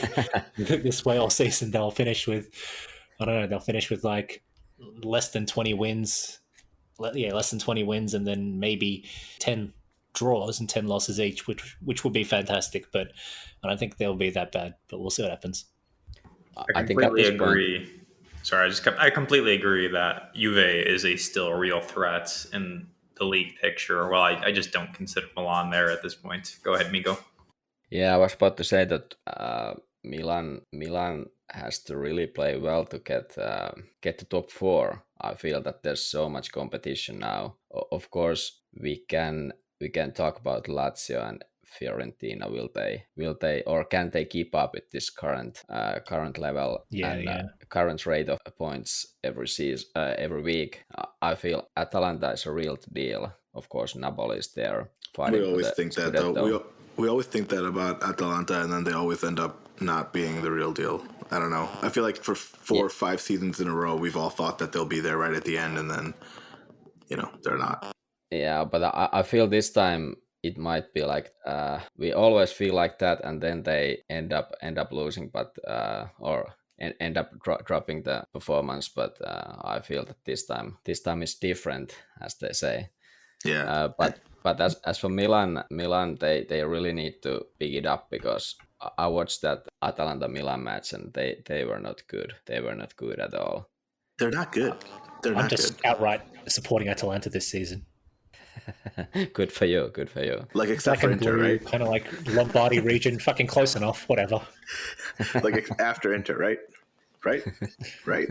this way all season, they'll finish with, I don't know, they'll finish with like less than 20 wins. Yeah, less than 20 wins, and then maybe 10 draws and 10 losses each, which would be fantastic. But I don't think they'll be that bad. But we'll see what happens. I completely agree. Sorry, I completely agree that Juve is a still real threat in the league picture. Well, I just don't consider Milan there at this point. Go ahead, Mikko. Yeah, I was about to say that Milan has to really play well to get to top 4. I feel that there's so much competition now. Of course, we can talk about Lazio and Fiorentina. Will they or can they keep up with this current level and current rate of points every week? I feel Atalanta is a real deal. Of course, Napoli is there fighting. We always think that though. We always think that about Atalanta, and then they always end up not being the real deal. I don't know. I feel like for 4 or 5 seasons in a row, we've all thought that they'll be there right at the end, and then they're not. Yeah, but I feel this time it might be like we always feel like that, and then they end up losing, but or end up dropping the performance. But I feel that this time is different, as they say. Yeah. But as for Milan, they really need to pick it up, because I watched that Atalanta-Milan match and they were not good. They were not good at all. They're not good. I'm just outright supporting Atalanta this season. Good for you. Good for you. Like except Black for and Inter, blue, right? kind of like Lombardy region, fucking close enough, whatever. Like after Inter, right? Right? Right?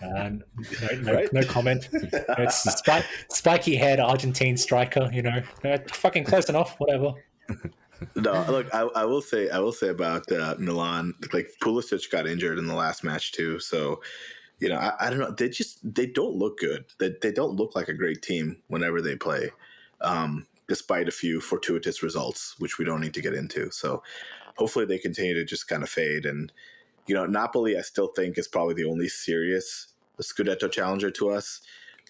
Right? No comment. It's spiky head Argentine striker, fucking close enough, whatever. No, look, I will say about Milan, like Pulisic got injured in the last match too, so I don't know. They don't look good. They don't look like a great team whenever they play, despite a few fortuitous results, which we don't need to get into. So hopefully they continue to just kind of fade. And Napoli, I still think is probably the only serious Scudetto challenger to us.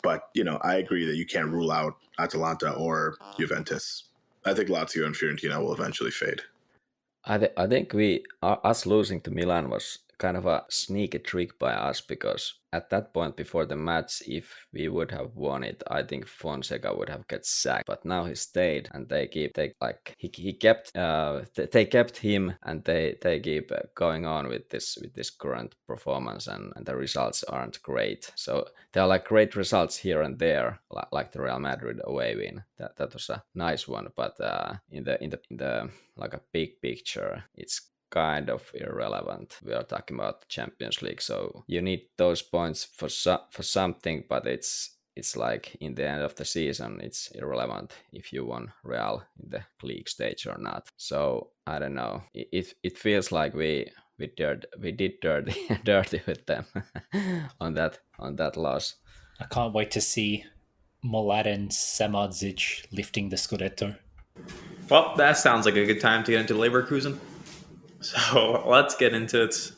But I agree that you can't rule out Atalanta or Juventus. I think Lazio and Fiorentina will eventually fade. I think us losing to Milan was kind of a sneaky trick by us, because at that point before the match, if we would have won it, I think Fonseca would have get sacked. But now he stayed, and they kept him, and they keep going on with this current performance, and the results aren't great. So there are like great results here and there, like the Real Madrid away win. That was a nice one, but in the like a big picture, it's kind of irrelevant. We are talking about Champions League, so you need those points for something, but it's like in the end of the season, it's irrelevant if you won Real in the league stage or not. So I don't know. It feels like we did dirty dirty with them on that loss. I can't wait to see Mladen Samardzic lifting the Scudetto. Well, that sounds like a good time to get into Leverkusen. So let's get into it.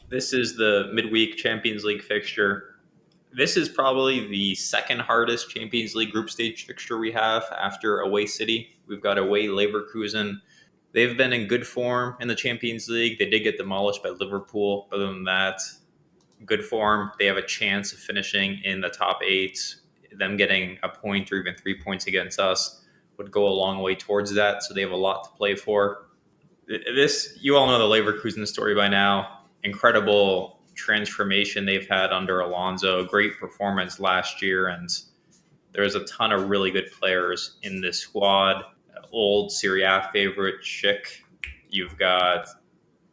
This is the midweek Champions League fixture. This is probably the second hardest Champions League group stage fixture we have after away City. We've got away Leverkusen. They've been in good form in the Champions League. They did get demolished by Liverpool. Other than that, good form. They have a chance of finishing in the top 8. Them getting a point or even 3 points against us would go a long way towards that. So they have a lot to play for. You all know the Leverkusen story by now. Incredible transformation they've had under Alonso. Great performance last year, and there's a ton of really good players in this squad. Old Serie A favorite Schick. You've got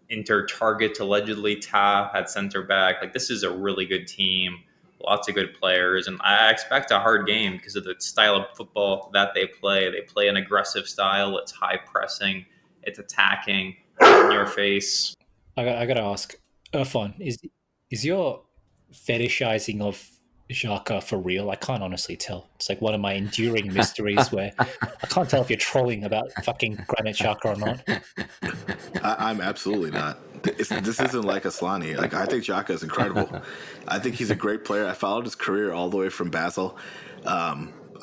Inter target allegedly Ta at center back. Like, this is a really good team. Lots of good players, and I expect a hard game because of the style of football that they play. They play an aggressive style. It's high pressing. It's attacking in your face. I gotta ask, Irfan, is your fetishizing of Xhaka for real? I can't honestly tell. It's like one of my enduring mysteries where I can't tell if you're trolling about fucking Granit Xhaka or not. I'm absolutely not. This isn't like Aslani. Like, I think Xhaka is incredible. I think he's a great player. I followed his career all the way from Basel.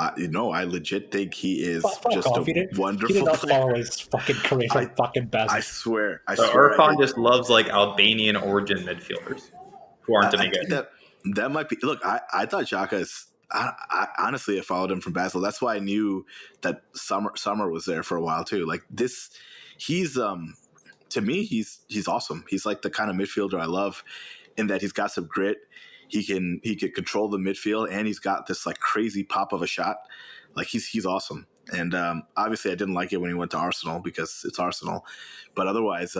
I legit think he is just off. a wonderful You did not player. follow his fucking career from fucking Basel. I swear. So Irfan just loves like Albanian origin midfielders who aren't any good. That might be. Look, I thought Xhaka is. I honestly, I followed him from Basel. That's why I knew that Summer was there for a while too. Like this, he's to me, he's awesome. He's like the kind of midfielder I love, in that he's got some grit. He can control the midfield, and he's got this like crazy pop of a shot. Like he's awesome. And obviously, I didn't like it when he went to Arsenal because it's Arsenal. But otherwise,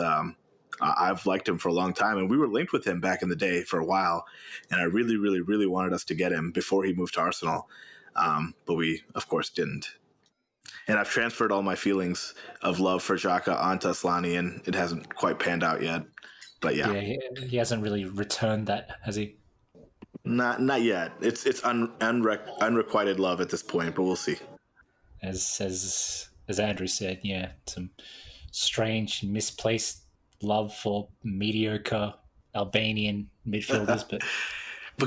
I've liked him for a long time, and we were linked with him back in the day for a while. And I really, really, really wanted us to get him before he moved to Arsenal, but we, of course, didn't. And I've transferred all my feelings of love for Xhaka onto Aslani, and it hasn't quite panned out yet. But yeah, he hasn't really returned that, has he? Not yet. It's unrequited love at this point, but we'll see. As Andrew said, yeah, some strange misplaced love for mediocre Albanian midfielders, but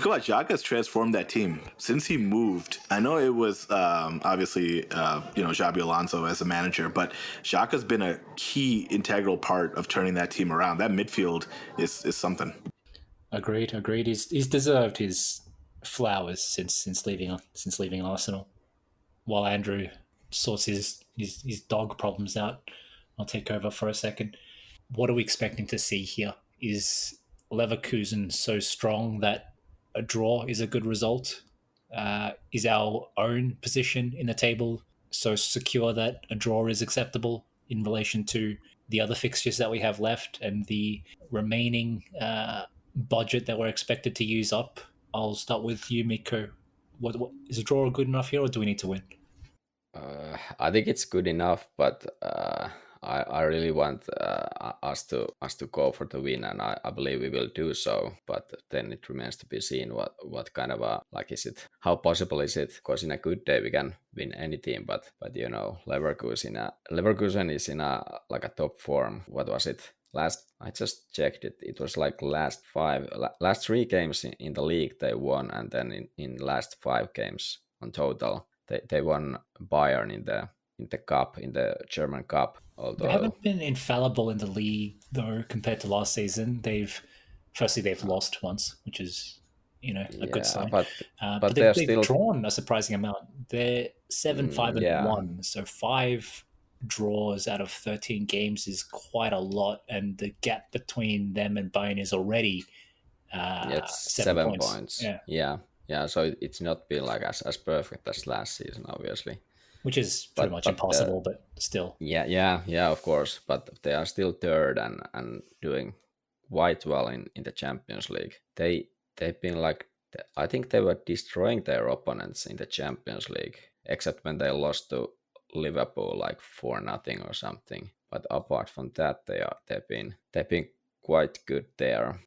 come on, Xhaka's transformed that team since he moved. I know it was obviously Xabi Alonso as a manager, but Xhaka's been a key integral part of turning that team around. That midfield is something. Agreed. He's deserved his flowers since leaving Arsenal. While Andrew sorts his dog problems out, I'll take over for a second. What are we expecting to see here? Is Leverkusen so strong that a draw is a good result? is our own position in the table so secure that a draw is acceptable in relation to the other fixtures that we have left and the remaining budget that we're expected to use up? I'll start with you, Mikko. What is a draw good enough here, or do we need to win? I think it's good enough, but I really want us to go for the win, and I believe we will do so. But then it remains to be seen what kind of a, like, is it, how possible is it? Because in a good day we can win any team, but you know, Leverkusen is in a like a top form. What was it? I just checked it. It was like last 3 games in the league they won, and then in last 5 games on total. They won Bayern in the cup, in the German cup. They Although haven't been infallible in the league though compared to last season. They've lost once, which is a good sign. but But they're they've still drawn a surprising amount. They're 7-5 yeah. 1, so 5 draws out of 13 games is quite a lot, and the gap between them and Bayern is already It's 7 points. Yeah. Yeah. So it's not been like as perfect as last season, obviously. Which is pretty much impossible, but still. Yeah, of course. But they are still third and doing quite well in the Champions League. They've been like, I think they were destroying their opponents in the Champions League, except when they lost to Liverpool like 4-0 or something. But apart from that, they've been quite good there.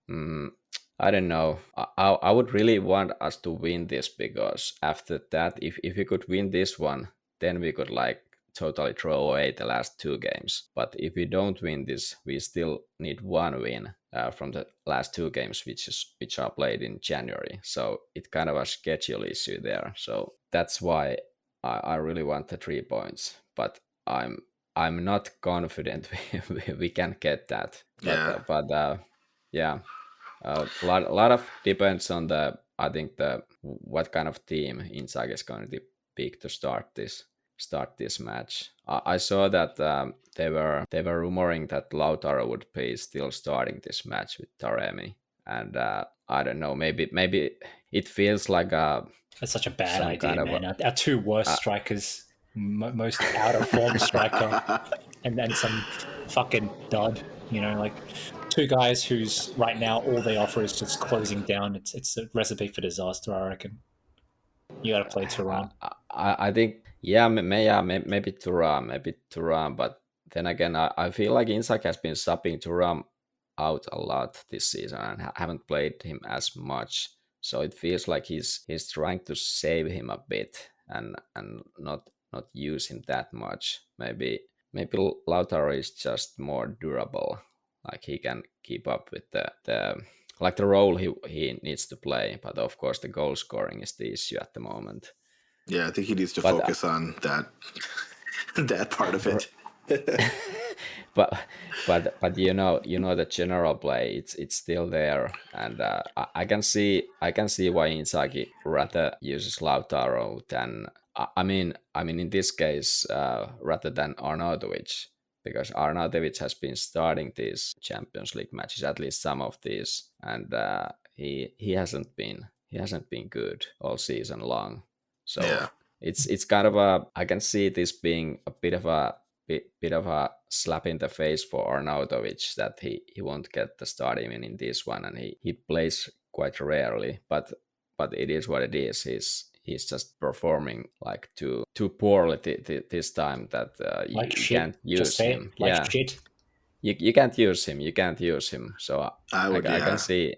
I don't know. I would really want us to win this, because after that, if we could win this one, then we could like totally throw away the last 2 games. But if we don't win this, we still need 1 win from the last 2 games, which are played in January. So it's kind of a schedule issue there. So that's why I really want the 3 points. But I'm not confident we can get that. But yeah. A lot of depends on I think what kind of team Inzaghi is going to pick to start this match. I saw that they were rumoring that Lautaro would be still starting this match with Taremi, and I don't know, maybe it feels like that's such a bad idea, kind of man. Our 2 worst strikers, most out of form striker, and then some fucking dud. Like 2 guys who's right now all they offer is just closing down. It's a recipe for disaster, I reckon. You got to play Turan. I think maybe Turan, but then again, I feel like Inzaghi has been subbing Turan out a lot this season and haven't played him as much. So it feels like he's trying to save him a bit and not use him that much. Maybe Lautaro is just more durable. Like he can keep up with the role he needs to play. But of course, the goal scoring is the issue at the moment. Yeah, I think he needs to focus on that part of it. but you know the general play, it's still there, and I can see why Inzaghi rather uses Lautaro than I mean in this case rather than Arnautovic, because Arnautovic has been starting these Champions League matches, at least some of these, and he hasn't been good all season long. So yeah. It's kind of I can see this being a bit of a slap in the face for Arnautovic, that he won't get the start even in this one, and he plays quite rarely. But it is what it is. He's just performing like too poorly this time that you can't use him. Shit. You can't use him. You can't use him. So I can see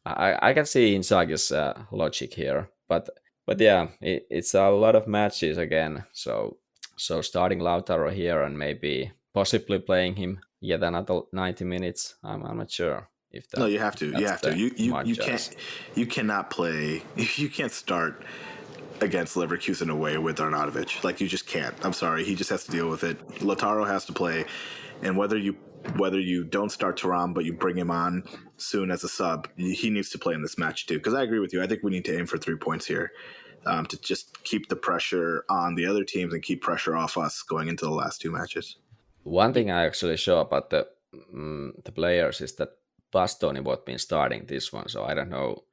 Inzaghi's logic here, but yeah, it's a lot of matches again. So starting Lautaro here and maybe possibly playing him yet another 90 minutes. I'm not sure if that. No, you have to. You have to. You can't. You cannot play. You can't start against Leverkusen away with Arnautovic. Like, you just can't. I'm sorry. He just has to deal with it. Lautaro has to play, and whether you don't start Thuram but you bring him on soon as a sub, he needs to play in this match too. Because I agree with you. I think we need to aim for 3 points here, to just keep the pressure on the other teams and keep pressure off us going into the last 2 matches. One thing I actually saw about the players is that Bastoni was been starting this one, so I don't know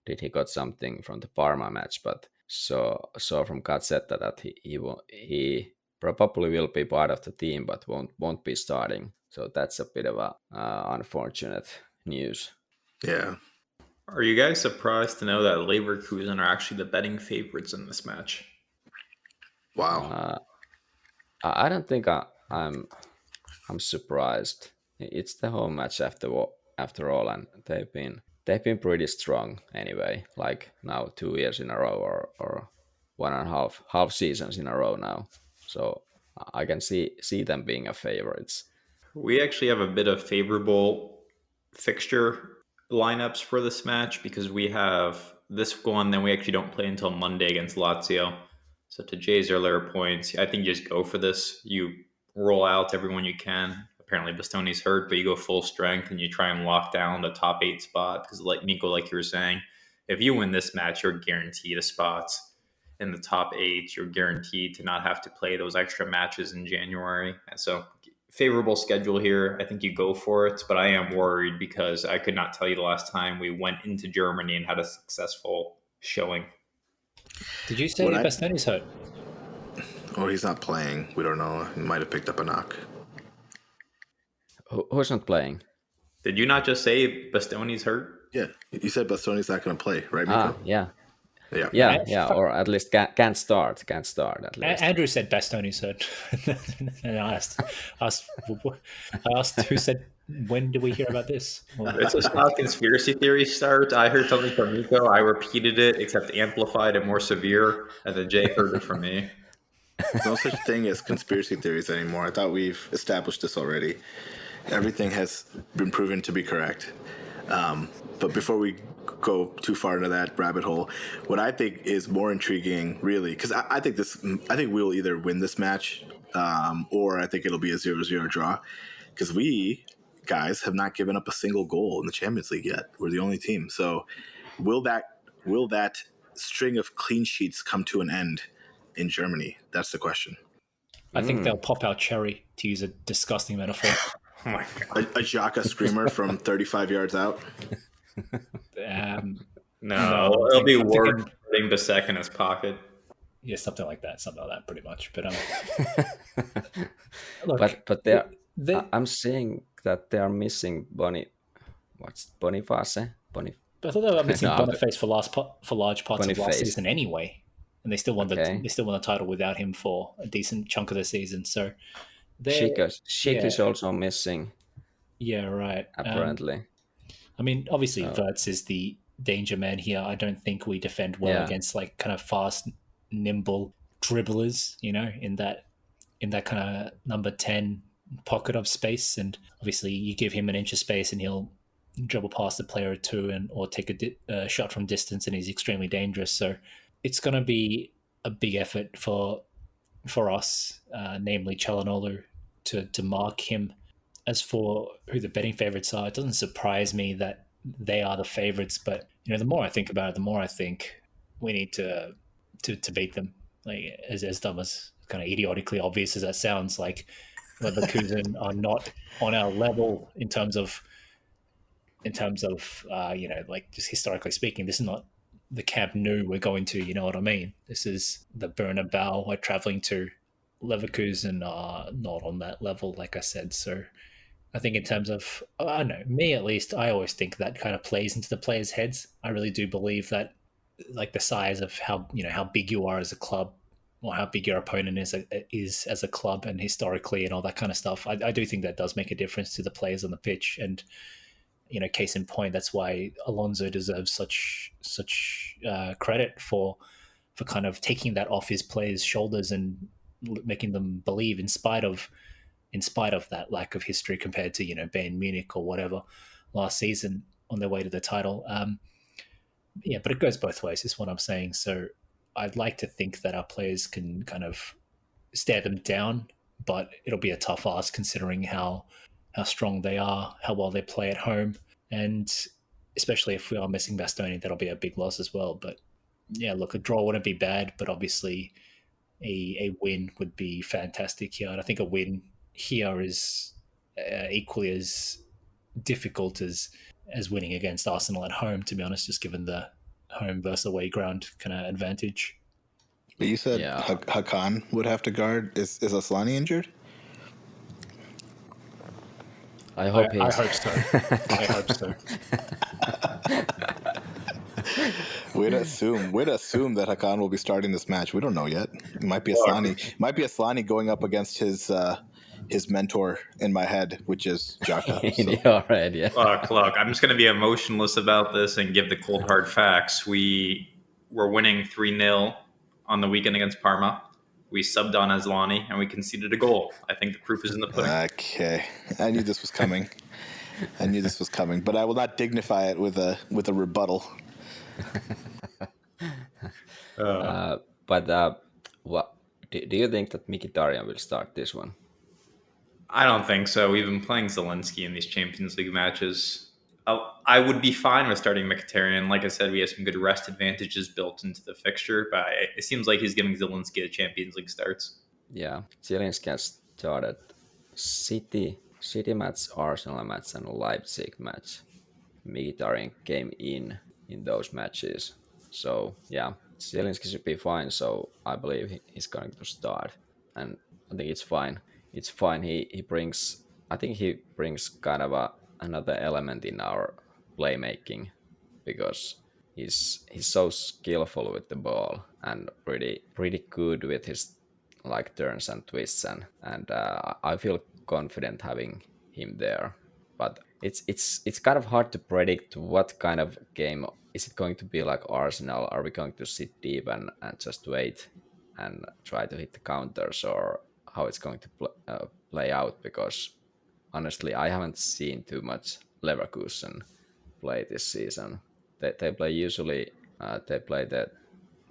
did he got something from the Parma match, but saw from Gazzetta that he probably will be part of the team, but won't be starting. So that's a bit of a unfortunate news. Yeah. Are you guys surprised to know that Leverkusen are actually the betting favorites in this match? Wow. I don't think I'm surprised. It's the home match after all, and they've been pretty strong anyway. Like now 2 years in a row, or 1.5 seasons in a row now. So I can see them being a favorites. We actually have a bit of favorable fixture lineups for this match because we have this one, then we actually don't play until Monday against Lazio. So to Jay's earlier points, I think you just go for this. You roll out everyone you can. Apparently Bastoni's hurt, but you go full strength and you try and lock down the top 8 spot because like Mikko, like you were saying, if you win this match, you're guaranteed a spot in the top 8. You're guaranteed to not have to play those extra matches in January. And so favorable schedule here. I think you go for it, but I am worried because I could not tell you the last time we went into Germany and had a successful showing. Did you say Bastoni's hurt? Or he's not playing. We don't know. He might have picked up a knock. Who's not playing? Did you not just say Bastoni's hurt? Yeah, you said Bastoni's not going to play, right, Mikko? Yeah, or at least can't start at least. Andrew said Bastoni's hurt, and I asked who said, when did we hear about this? It's just how conspiracy theories start. I heard something from Mikko. I repeated it, except amplified and more severe, and then Jay heard it from me. There's no such thing as conspiracy theories anymore. I thought we've established this already. Everything has been proven to be correct. But before we go too far into that rabbit hole, what I think is more intriguing, really, because I think we'll either win this match, or I think it'll be a 0-0 draw, because we guys have not given up a single goal in the Champions League yet. We're the only team. So will that string of clean sheets come to an end in Germany? That's the question. I think they'll pop our cherry, to use a disgusting metaphor. Oh my God. A Xhaka screamer from 35 yards out. No, it'll be Ward putting Bissek in his pocket. Yeah, something like that, pretty much. But look, but I'm seeing that they are missing Boniface. I thought they were missing Boniface for large parts of last season anyway, and they still won the title without him for a decent chunk of the season. So Schick is also missing. Yeah, right. Apparently. I mean, obviously, Wirtz is the danger man here. I don't think we defend well against like kind of fast, nimble dribblers, in that kind of number 10 pocket of space. And obviously, you give him an inch of space and he'll dribble past a player or two or take a shot from distance, and he's extremely dangerous. So it's going to be a big effort for us, namely Çalhanoğlu, to mark him. As for who the betting favorites are, it doesn't surprise me that they are the favorites. But the more I think about it, the more I think we need to beat them. Like as dumb as kind of idiotically obvious as that sounds, like Leverkusen are not on our level in terms of like just historically speaking. This is not the Camp Nou we're going to. You know what I mean? This is the Bernabeu we're traveling to. Leverkusen are not on that level, like I said. So I think in terms of, I don't know, me at least, I always think that kind of plays into the players' heads. I really do believe that, like the size of how big you are as a club, or how big your opponent is as a club, and historically and all that kind of stuff. I do think that does make a difference to the players on the pitch. And case in point, that's why Alonso deserves such credit for kind of taking that off his players' shoulders and making them believe in spite of that lack of history compared to Bayern Munich or whatever last season on their way to the title. But it goes both ways is what I'm saying. So I'd like to think that our players can kind of stare them down, but it'll be a tough ask considering how strong they are, how well they play at home, and especially if we are missing Bastoni, that'll be a big loss as well. But yeah, look, a draw wouldn't be bad, but obviously a win would be fantastic here. And I think a win here is equally as difficult as winning against Arsenal at home, to be honest, just given the home versus away ground kind of advantage. But you said Yeah. Hakan would have to guard. Is Asllani injured? I hope I hope so. I hope so. We'd assume that Hakan will be starting this match. We don't know yet. It might be Look, Asllani. Might be Asllani going up against his mentor in my head, which is Xhaka. in So. your head, yeah. look, I'm just going to be emotionless about this and give the cold hard facts. We were winning 3-0 on the weekend against Parma. We subbed on Asllani and we conceded a goal. I think the proof is in the pudding. Okay, I knew this was coming. But I will not dignify it with a rebuttal. But what do you think that Mkhitaryan will start this one? I don't think so. We've been playing Zelensky in these Champions League matches. I would be fine with starting Mkhitaryan. Like I said, we have some good rest advantages built into the fixture, but it seems like he's giving Zelensky the Champions League starts. Yeah, Zelensky has started City match, Arsenal match, and Leipzig match. Mkhitaryan came in those matches. So yeah, Zelensky should be fine. So I believe he's going to start, and I think it's fine. It's fine. He brings. I think he brings kind of another element in our playmaking because he's so skillful with the ball and pretty good with his like turns and twists and I feel confident having him there. But it's kind of hard to predict what kind of game is it going to be. Like Arsenal, are we going to sit deep and just wait and try to hit the counters, or how it's going to play out? Because honestly, I haven't seen too much Leverkusen play this season. They play usually they play the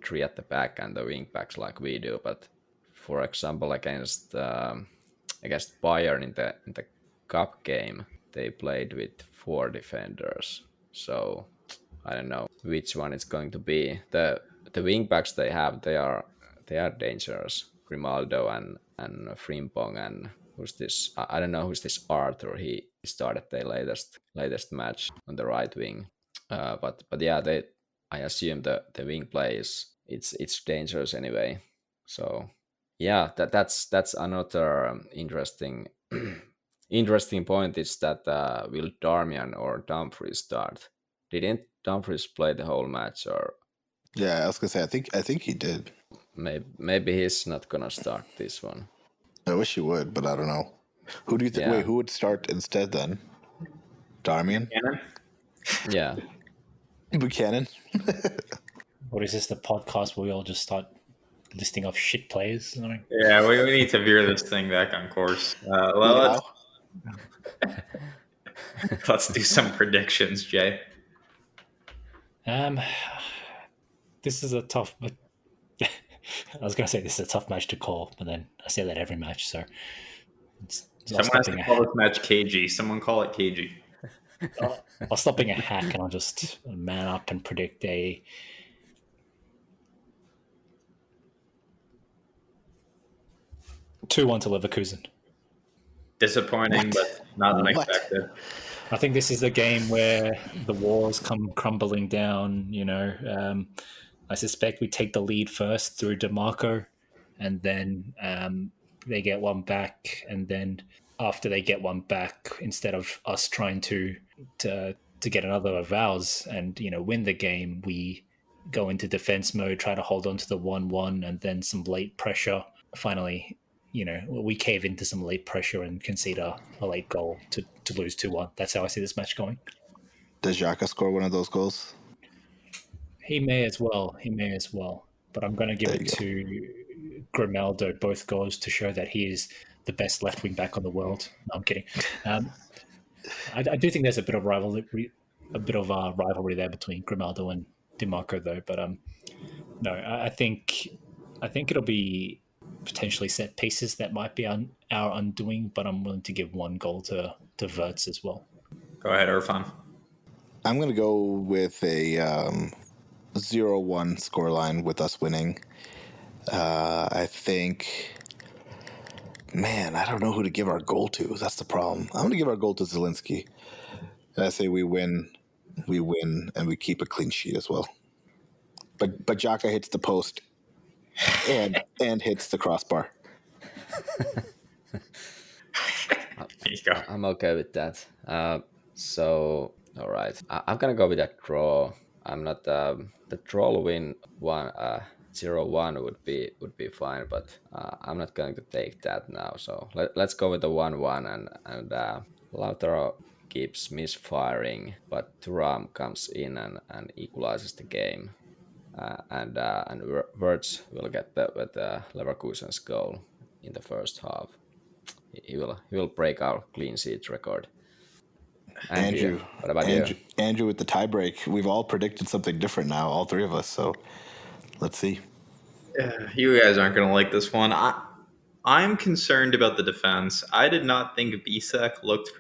three at the back and the wing backs like we do. But for example, against Bayern in the cup game, they played with 4 defenders. So I don't know which one it's going to be. The wing backs they have, they are dangerous. Grimaldo and Frimpong and who's this? I don't know who's this Arthur. He started their latest match on the right wing. But yeah, I assume the wing play it's dangerous anyway. So yeah, that's another interesting interesting point is that will Darmian or Dumfries start? Didn't Dumfries play the whole match, or Yeah, I was gonna say I think he did. maybe he's not gonna start this one? I wish he would, but I don't know. Who do you think? Yeah. Wait, who would start instead then? Darmian? Cannon? Yeah. Buchanan? What is this? The podcast where we all just start listing off shit players? I mean, Yeah, we need to veer this thing back on course. Wow. Let's do some predictions, Jay. this is a tough. I was going to say this is a tough match to call, but then I say that every match. So Someone has to call this match KG. Someone call it KG. I'll stop being a hack and I'll just man up and predict a 2-1 to Leverkusen. Disappointing, but not unexpected. I think this is a game where the walls come crumbling down. I suspect we take the lead first through DiMarco, and then they get one back, and then after they get one back, instead of us trying to get another of ours and win the game, we go into defense mode, try to hold on to the 1-1, and then some late pressure. Finally, we cave into some late pressure and concede a late goal to lose 2-1. That's how I see this match going. Does Xhaka score one of those goals? He may as well. But I'm going to give it to Grimaldo, both goals, to show that he is the best left wing back on the world. No, I'm kidding. I do think there's a bit of rivalry there between Grimaldo and DiMarco, though. But no, I think it'll be potentially set pieces that might be our undoing. But I'm willing to give one goal to Wirtz as well. Go ahead, Irfan. I'm going to go with a 0-1 scoreline with us winning. I think, man, I don't know who to give our goal to. That's the problem. I'm going to give our goal to Zelensky. And I say we win, and we keep a clean sheet as well. But Xhaka hits the post and hits the crossbar. There you go. I'm okay with that. So all right, I'm gonna go with that draw. I'm not the draw win 0-1 would be fine, but I'm not going to take that now. So let's go with the 1-1 and Lautaro keeps misfiring, but Thuram comes in and equalizes the game. And Wirtz will get with Leverkusen's goal in the first half. He will break our clean sheet record. Andrew, what about you? Andrew with the tiebreak. We've all predicted something different now, all three of us. So let's see. You guys aren't going to like this one. I'm concerned about the defense. I did not think Bisek looked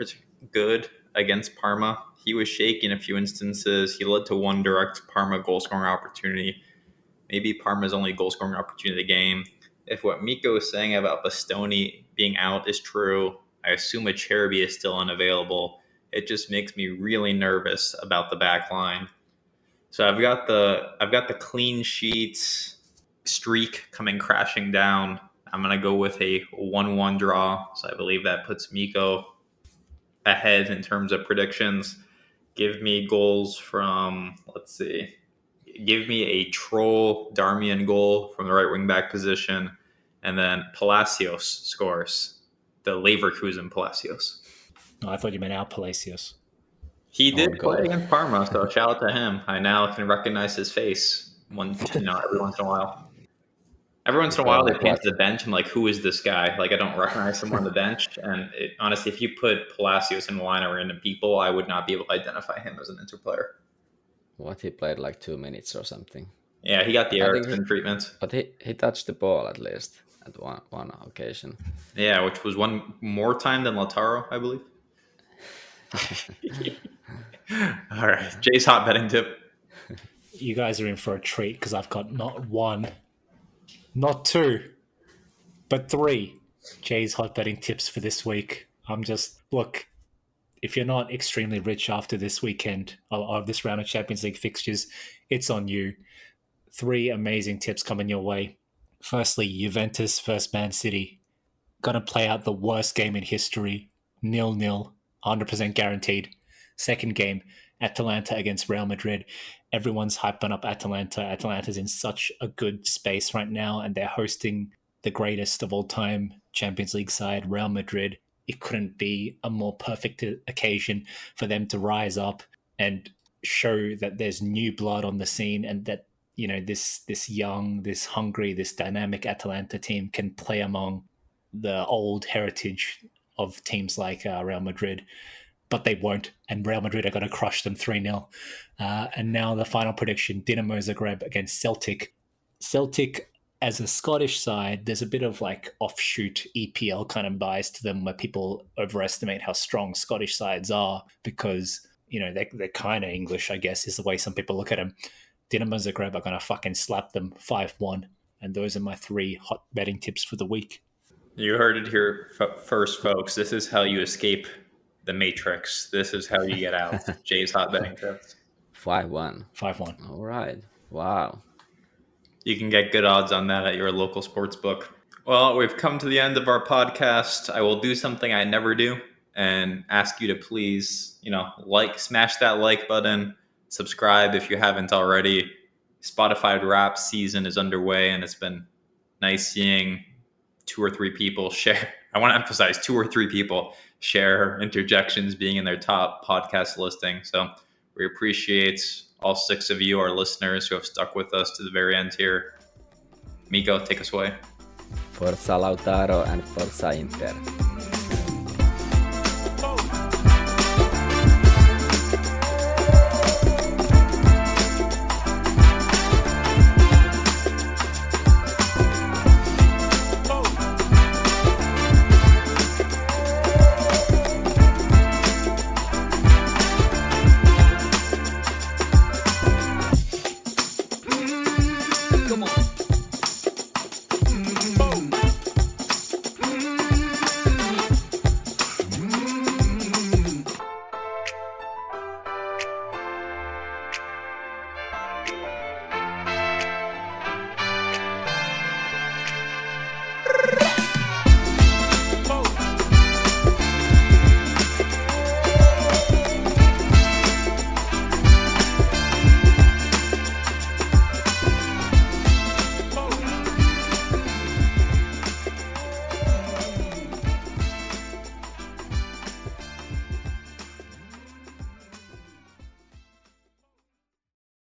good against Parma. He was shaky in a few instances. He led to one direct Parma goal scoring opportunity. Maybe Parma's only goal scoring opportunity of the game. If what Mikko is saying about Bastoni being out is true, I assume Acerbi is still unavailable. It just makes me really nervous about the back line. So I've got the clean sheets streak coming crashing down. I'm going to go with a 1-1 draw. So I believe that puts Mikko ahead in terms of predictions. Give me goals from, let's see, give me a Troll Darmian goal from the right wing back position. And then Palacios scores, the Leverkusen Palacios. No, I thought you meant our Palacios. He did play against Parma, so shout out to him. I now can recognize his face every once in a while. Every once in a while, they pan to the bench. I'm like, who is this guy? Like, I don't recognize him on the bench. And honestly, if you put Palacios in the line of random people, I would not be able to identify him as an Inter player. What, he played like 2 minutes or something? Yeah, he got the Ericsson treatment. But he touched the ball at least at one occasion. Yeah, which was one more time than Lautaro, I believe. All right, Jay's hot betting tip. You guys are in for a treat because I've got not one, not two, but three Jay's hot betting tips for this week. Look, if you're not extremely rich after this weekend of this round of Champions League fixtures, it's on you. 3 amazing tips coming your way. Firstly, Juventus versus Man City. Gonna play out the worst game in history. 0-0, 100% guaranteed. Second game, Atalanta against Real Madrid. Everyone's hyping up Atalanta. Atalanta's in such a good space right now, and they're hosting the greatest of all time Champions League side, Real Madrid. It couldn't be a more perfect occasion for them to rise up and show that there's new blood on the scene, and that this young, this hungry, this dynamic Atalanta team can play among the old heritage of teams like Real Madrid. But they won't, and Real Madrid are going to crush them 3-0. And now the final prediction, Dinamo Zagreb against Celtic. Celtic, as a Scottish side, there's a bit of like offshoot EPL kind of bias to them, where people overestimate how strong Scottish sides are because, they're kind of English, I guess, is the way some people look at them. Dinamo Zagreb are going to fucking slap them 5-1. And those are my 3 hot betting tips for the week. You heard it here first, folks. This is how you escape the Matrix. This is how you get out. Jay's hot betting tips. 5-1. 5-1. All right. Wow. You can get good odds on that at your local sports book. Well, we've come to the end of our podcast. I will do something I never do and ask you to please, smash that like button, subscribe if you haven't already. Spotify Wrap season is underway, and it's been nice seeing 2 or 3 people share. I want to emphasize 2 or 3 people share Interjections being in their top podcast listing. So we appreciate all 6 of you, our listeners, who have stuck with us to the very end here. Mikko, take us away. Forza Lautaro and Forza Inter.